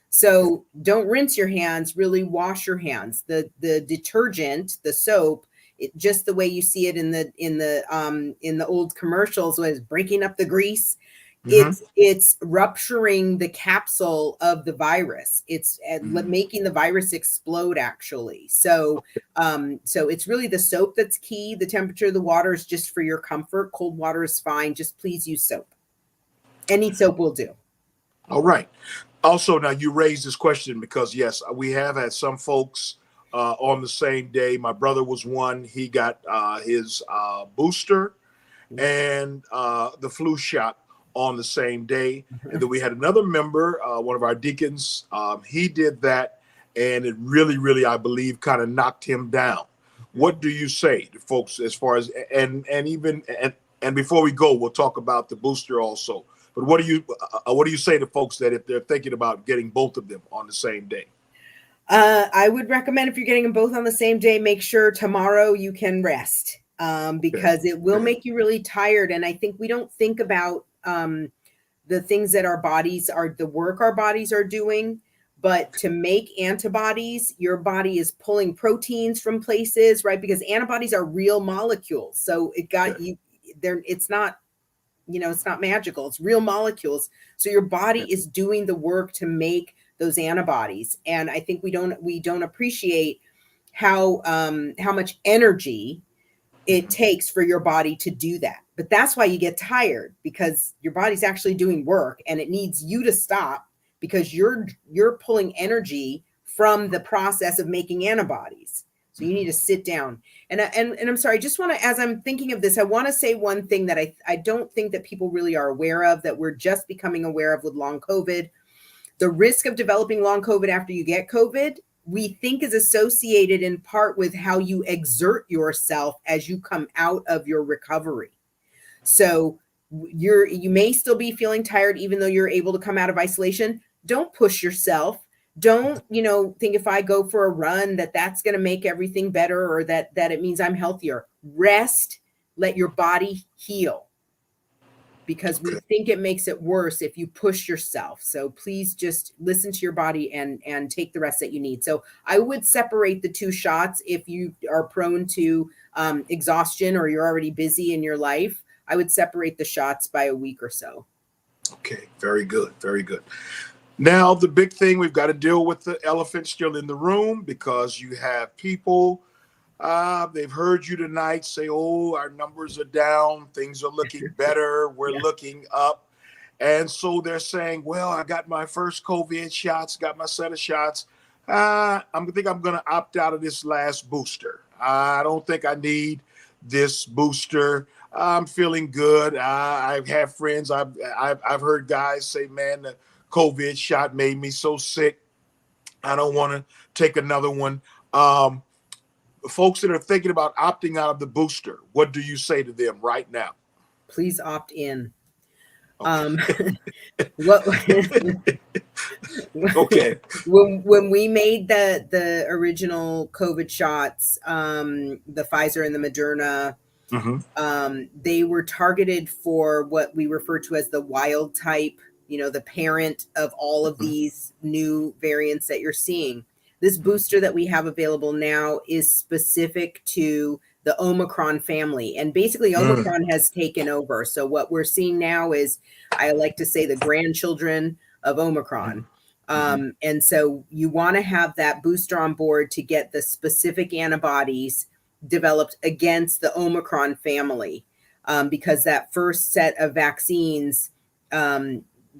So don't rinse your hands, really wash your hands. The detergent, the soap, just the way you see it in the old commercials, was breaking up the grease. It's rupturing the capsule of the virus. It's making the virus explode, actually. So it's really the soap that's key. The temperature of the water is just for your comfort. Cold water is fine. Just please use soap. Any soap will do. All right. Also, now you raised this question because, yes, we have had some folks on the same day. My brother was one. He got his booster and the flu shot on the same day. And then we had another member, one of our deacons, he did that, and it really, I believe, kind of knocked him down. What do you say to folks as far as, and before we go, we'll talk about the booster also. But what do you say to folks that if they're thinking about getting both of them on the same day? I would recommend, if you're getting them both on the same day, make sure tomorrow you can rest, because it will make you really tired. And I think we don't think about the things that the work our bodies are doing. But to make antibodies, your body is pulling proteins from places, right? Because antibodies are real molecules. So it's not, it's not magical. It's real molecules. So your body is doing the work to make those antibodies. And I think we don't appreciate how much energy it takes for your body to do that. But that's why you get tired, because your body's actually doing work and it needs you to stop, because you're pulling energy from the process of making antibodies. So you need to sit down. And I'm sorry, I just want to, as I'm thinking of this, I want to say one thing that I don't think that people really are aware of, that we're just becoming aware of with long COVID. The risk of developing long COVID after you get COVID, we think, is associated in part with how you exert yourself as you come out of your recovery. So you may still be feeling tired, even though you're able to come out of isolation. Don't push yourself. Don't, think if I go for a run that's going to make everything better, or that it means I'm healthier. Rest, let your body heal, because we think it makes it worse if you push yourself. So please just listen to your body and take the rest that you need. So I would separate the 2 shots if you are prone to exhaustion, or you're already busy in your life. I would separate the shots by a week or so. Okay, very good, very good. Now, the big thing, we've got to deal with the elephant still in the room, because you have people, they've heard you tonight say, oh, our numbers are down, things are looking better, we're looking up. And so they're saying, well, I got my first COVID shots, got my set of shots. I think I'm going to opt out of this last booster. I don't think I need this booster. I'm feeling good. I've had friends. I've heard guys say, man, the COVID shot made me so sick, I don't want to take another one. Folks that are thinking about opting out of the booster, what do you say to them right now? Please opt in. Okay. Okay. When we made the original COVID shots, the Pfizer and the Moderna, they were targeted for what we refer to as the wild type, the parent of all of these new variants that you're seeing. This booster that we have available now is specific to the Omicron family. And basically Omicron has taken over. So what we're seeing now is, I like to say, the grandchildren of Omicron. And so you want to have that booster on board to get the specific antibodies developed against the Omicron family, because that first set of vaccines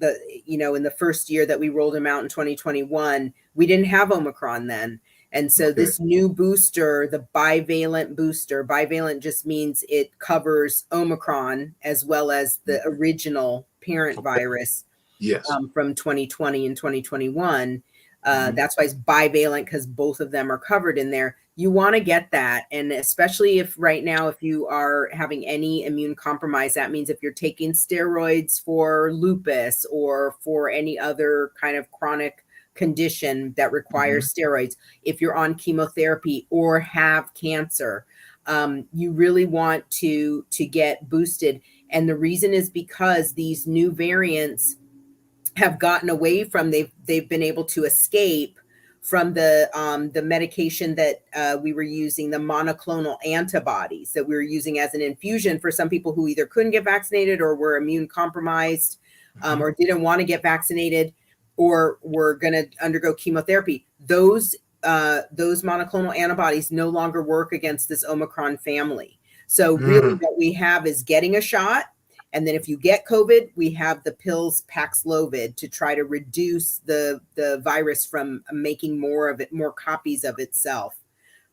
in the first year that we rolled them out in 2021, we didn't have Omicron then. And so this new booster, the bivalent booster, bivalent just means it covers Omicron as well as the original parent virus from 2020 and 2021. That's why it's bivalent, because both of them are covered in there. You want to get that. And especially if right now, if you are having any immune compromise, that means if you're taking steroids for lupus or for any other kind of chronic condition that requires steroids, if you're on chemotherapy or have cancer, you really want to get boosted. And the reason is because these new variants have gotten away from, they've been able to escape from the medication that we were using, the monoclonal antibodies that we were using as an infusion for some people who either couldn't get vaccinated or were immune compromised, or didn't want to get vaccinated, or were going to undergo chemotherapy. Those monoclonal antibodies no longer work against this Omicron family. So really what we have is getting a shot. And then if you get COVID, we have the pills Paxlovid to try to reduce the virus from making more copies of itself.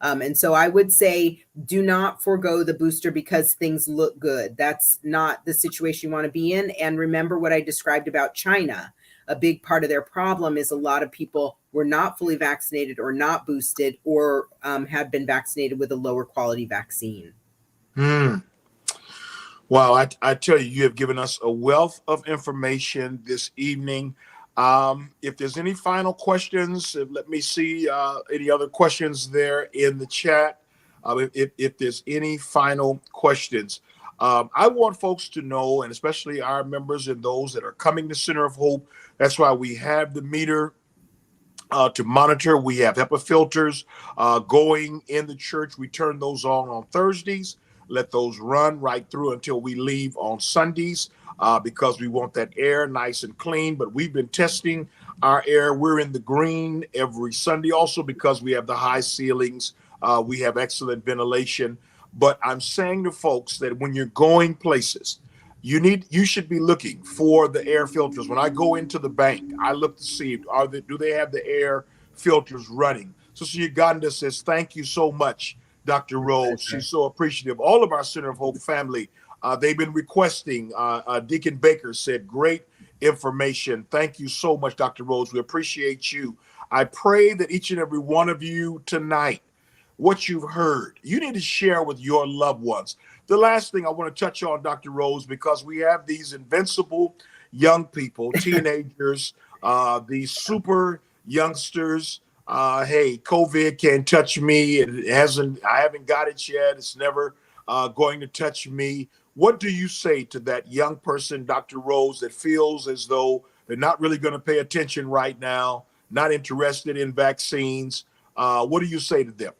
And so I would say, do not forego the booster because things look good. That's not the situation you want to be in. And remember what I described about China. A big part of their problem is a lot of people were not fully vaccinated or not boosted, or had been vaccinated with a lower quality vaccine. Wow, I tell you, you have given us a wealth of information this evening. If there's any final questions, let me see any other questions there in the chat. If there's any final questions, I want folks to know, and especially our members and those that are coming to Center of Hope, that's why we have the meter to monitor. We have HEPA filters going in the church. We turn those on Thursdays. Let those run right through until we leave on Sundays, because we want that air nice and clean. But we've been testing our air. We're in the green every Sunday also because we have the high ceilings. We have excellent ventilation. But I'm saying to folks that when you're going places, you should be looking for the air filters. When I go into the bank, I look to see, do they have the air filters running? Sister Uganda says, thank you so much, Dr. Rose. She's so appreciative. All of our Center of Hope family, they've been requesting. Deacon Baker said, great information. Thank you so much, Dr. Rose. We appreciate you. I pray that each and every one of you tonight, what you've heard, you need to share with your loved ones. The last thing I want to touch on, Dr. Rose, because we have these invincible young people, teenagers, these super youngsters. Hey, COVID can't touch me. I haven't got it yet. It's never going to touch me. What do you say to that young person, Dr. Rose, that feels as though they're not really going to pay attention right now, not interested in vaccines? What do you say to them?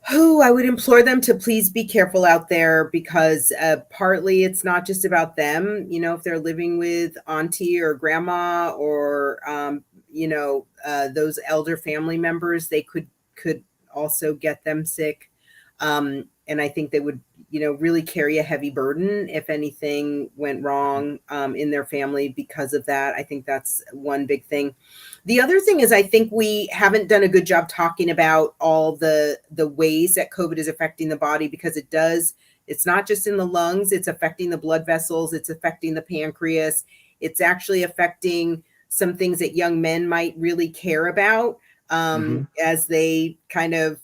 I would implore them to please be careful out there, because partly it's not just about them. You know, if they're living with auntie or grandma or, those elder family members, they could also get them sick. And I think they would, really carry a heavy burden if anything went wrong in their family because of that. I think that's one big thing. The other thing is, I think we haven't done a good job talking about all the ways that COVID is affecting the body, because it's not just in the lungs, it's affecting the blood vessels, it's affecting the pancreas. It's actually affecting some things that young men might really care about as they kind of,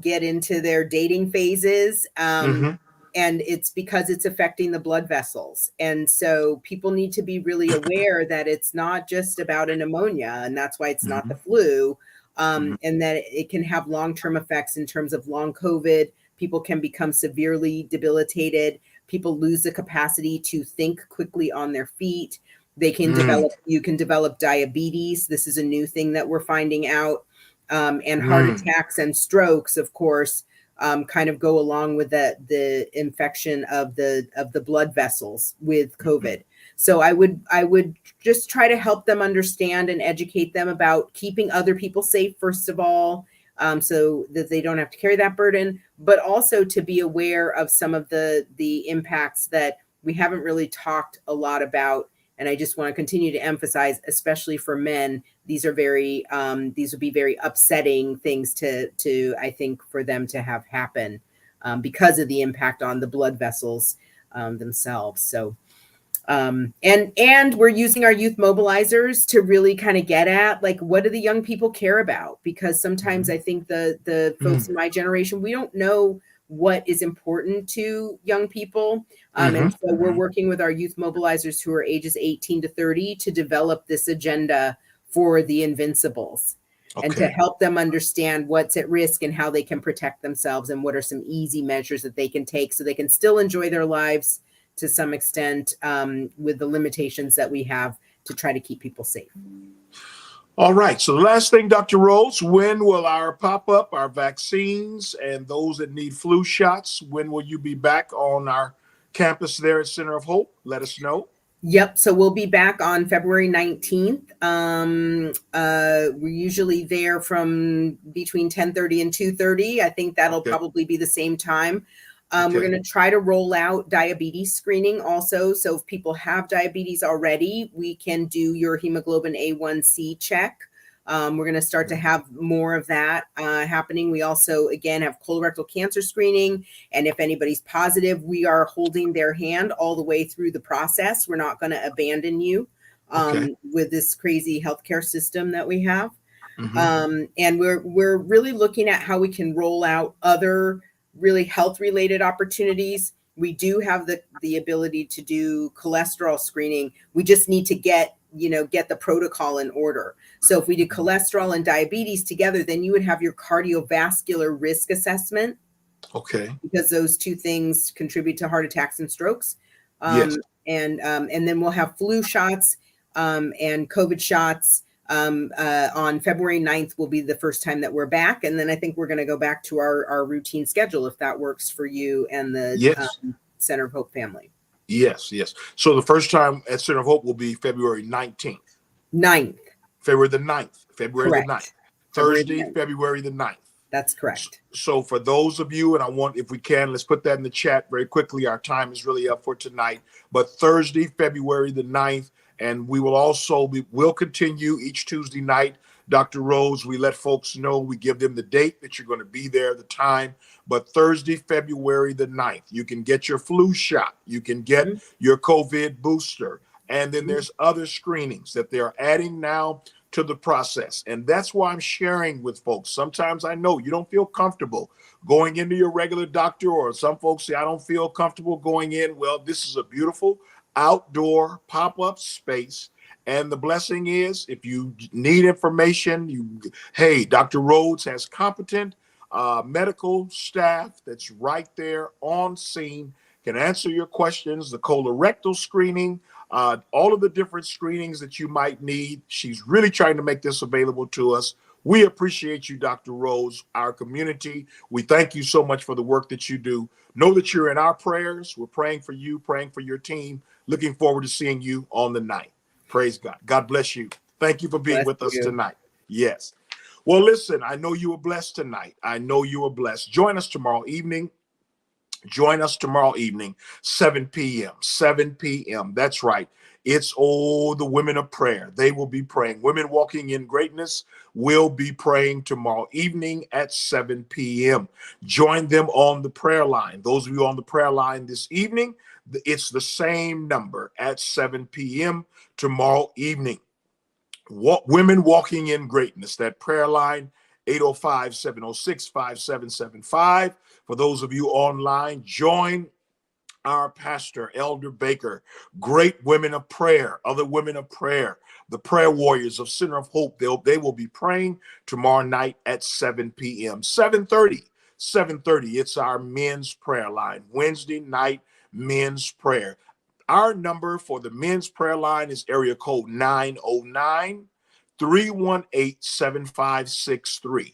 get into their dating phases. And it's because it's affecting the blood vessels. And so people need to be really aware that it's not just about a pneumonia, and that's why it's not the flu, and that it can have long-term effects in terms of long COVID. People can become severely debilitated. People lose the capacity to think quickly on their feet. They can you can develop diabetes. This is a new thing that we're finding out. And heart attacks and strokes, of course, kind of go along with the infection of the blood vessels with COVID. So I would just try to help them understand and educate them about keeping other people safe, first of all, so that they don't have to carry that burden, but also to be aware of some of the impacts that we haven't really talked a lot about And I just want to continue to emphasize, especially for men, these would be very upsetting things to I think for them to have happen because of the impact on the blood vessels themselves. So and we're using our youth mobilizers to really kind of get at, like, what do the young people care about? Because sometimes I think the folks in my generation, we don't know what is important to young people. And so we're working with our youth mobilizers who are ages 18 to 30 to develop this agenda for the invincibles. Okay. And to help them understand what's at risk and how they can protect themselves, and what are some easy measures that they can take so they can still enjoy their lives to some extent, with the limitations that we have to try to keep people safe. All right. So the last thing, Dr. Rhodes, when will our pop-up, our vaccines, and those that need flu shots, when will you be back on our campus there at Center of Hope? Let us know. Yep. So we'll be back on February 19th. We're usually there from between 10:30 and 2:30. I think that'll probably be the same time. We're going to try to roll out diabetes screening also. So if people have diabetes already, we can do your hemoglobin A1C check. We're going to start to have more of that happening. We also, again, have colorectal cancer screening. And if anybody's positive, we are holding their hand all the way through the process. We're not going to abandon you with this crazy healthcare system that we have. And we're really looking at how we can roll out other really health-related opportunities. We do have the ability to do cholesterol screening. We just need to get the protocol in order. So if we do cholesterol and diabetes together, then you would have your cardiovascular risk assessment. Okay. Because those two things contribute to heart attacks and strokes. Yes. And then we'll have flu shots and COVID shots. On February 9th will be the first time that we're back. And then I think we're going to go back to our routine schedule, if that works for you and the Center of Hope family. Yes. So the first time at Center of Hope will be February 19th. 9th. February the 9th. February the 9th. Thursday, February the 9th. That's correct. So for those of you, and I want, if we can, let's put that in the chat very quickly. Our time is really up for tonight. But Thursday, February the 9th. And we will also, we'll continue each Tuesday night. Dr. Rose, we let folks know, we give them the date that you're going to be there, the time. But Thursday, February the 9th, you can get your flu shot. You can get your COVID booster. And then there's other screenings that they're adding now to the process. And that's why I'm sharing with folks. Sometimes I know you don't feel comfortable going into your regular doctor, or some folks say, I don't feel comfortable going in. Well, this is a beautiful outdoor pop-up space. And the blessing is, if you need information, hey, Dr. Rhodes has competent medical staff that's right there on scene, can answer your questions, the colorectal screening, all of the different screenings that you might need. She's really trying to make this available to us. We appreciate you, Dr. Rose, our community. We thank you so much for the work that you do. Know that you're in our prayers. We're praying for you, praying for your team. Looking forward to seeing you on the night. Praise God. God bless you. Thank you for being with us tonight. Yes. Well, listen, I know you were blessed tonight. I know you were blessed. Join us tomorrow evening. 7 p.m. 7 p.m. That's right. It's the women of prayer. They will be praying. Women Walking in Greatness will be praying tomorrow evening at 7 p.m. Join them on the prayer line. Those of you on the prayer line this evening, it's the same number at 7 p.m. tomorrow evening. Women Walking in Greatness, that prayer line, 805-706-5775. For those of you online, join our pastor, Elder Baker, great women of prayer, other women of prayer, the prayer warriors of Center of Hope. They will be praying tomorrow night at 7 p.m. 7:30, it's our men's prayer line, Wednesday night men's prayer. Our number for the men's prayer line is area code 909-318-7563.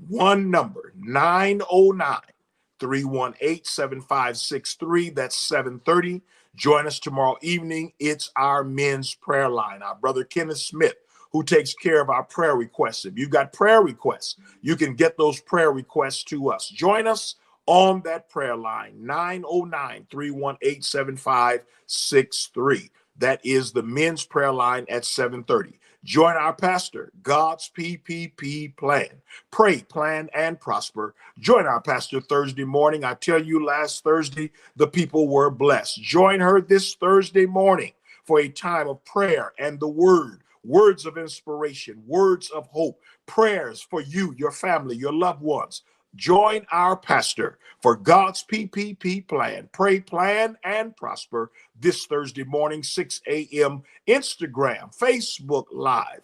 One number, 909-318-7563. That's 7:30. Join us tomorrow evening. It's our men's prayer line. Our brother Kenneth Smith, who takes care of our prayer requests. If you've got prayer requests, you can get those prayer requests to us. Join us on that prayer line, 909-318-7563. That is the men's prayer line at 7:30. Join our pastor, God's PPP plan. Pray, plan, and prosper. Join our pastor Thursday morning. I tell you, last Thursday, the people were blessed. Join her this Thursday morning for a time of prayer and the word, words of inspiration, words of hope, prayers for you, your family, your loved ones. Join our pastor for God's PPP plan. Pray, plan, and prosper this Thursday morning, 6 a.m. Instagram, Facebook Live,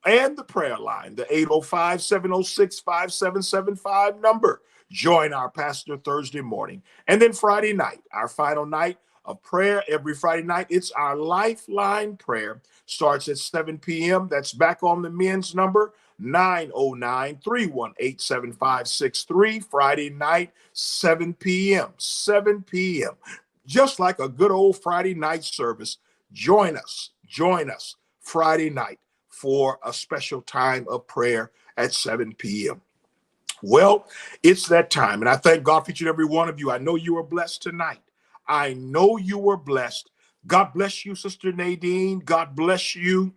and the prayer line, the 805-706-5775 number. Join our pastor Thursday morning. And then Friday night, our final night of prayer. Every Friday night, it's our Lifeline prayer. Starts at 7 p.m. That's back on the men's number, 909-318-7563. Friday night, 7 p.m. 7 p.m. Just like a good old Friday night service. Join us Friday night for a special time of prayer at 7 p.m. Well, it's that time, and I thank God for each and every one of you. I know you were blessed tonight. I know you were blessed. God bless you, Sister Nadine. God bless you.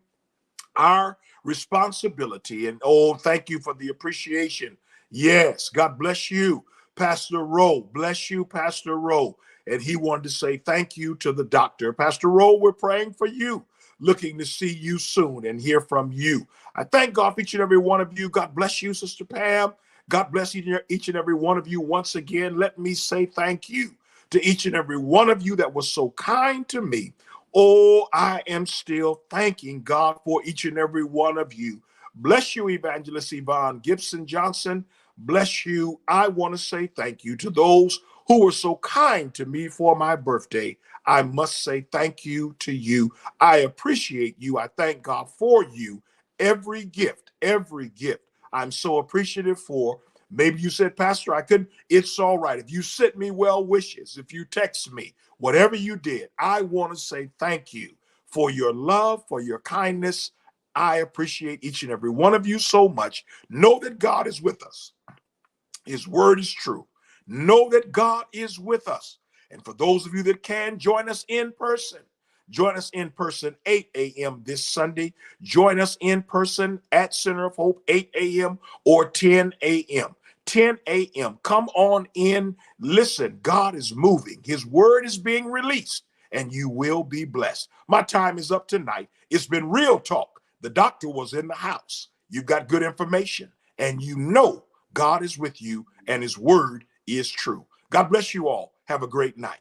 Our responsibility, and oh, thank you for the appreciation. Yes, God bless you, Pastor Rowe. Bless you, Pastor Rowe. And he wanted to say thank you to the doctor. Pastor Rowe, we're praying for you, looking to see you soon and hear from you. I thank God for each and every one of you. God bless you, Sister Pam. God bless each and every one of you. Once again, let me say thank you to each and every one of you that was so kind to me. Oh, I am still thanking God for each and every one of you. Bless you, Evangelist Yvonne Gibson Johnson. Bless you. I want to say thank you to those who were so kind to me for my birthday. I must say thank you to you. I appreciate you. I thank God for you. Every gift, I'm so appreciative for. Maybe you said, Pastor, I couldn't. It's all right. If you sent me well wishes, if you text me, whatever you did, I want to say thank you for your love, for your kindness. I appreciate each and every one of you so much. Know that God is with us. His word is true. Know that God is with us. And for those of you that can, join us in person. Join us in person 8 a.m. this Sunday. Join us in person at Center of Hope 8 a.m. or 10 a.m. 10 a.m. Come on in. Listen, God is moving. His word is being released, and you will be blessed. My time is up tonight. It's been real talk. The doctor was in the house. You got good information, and you know God is with you, and his word is true. God bless you all. Have a great night.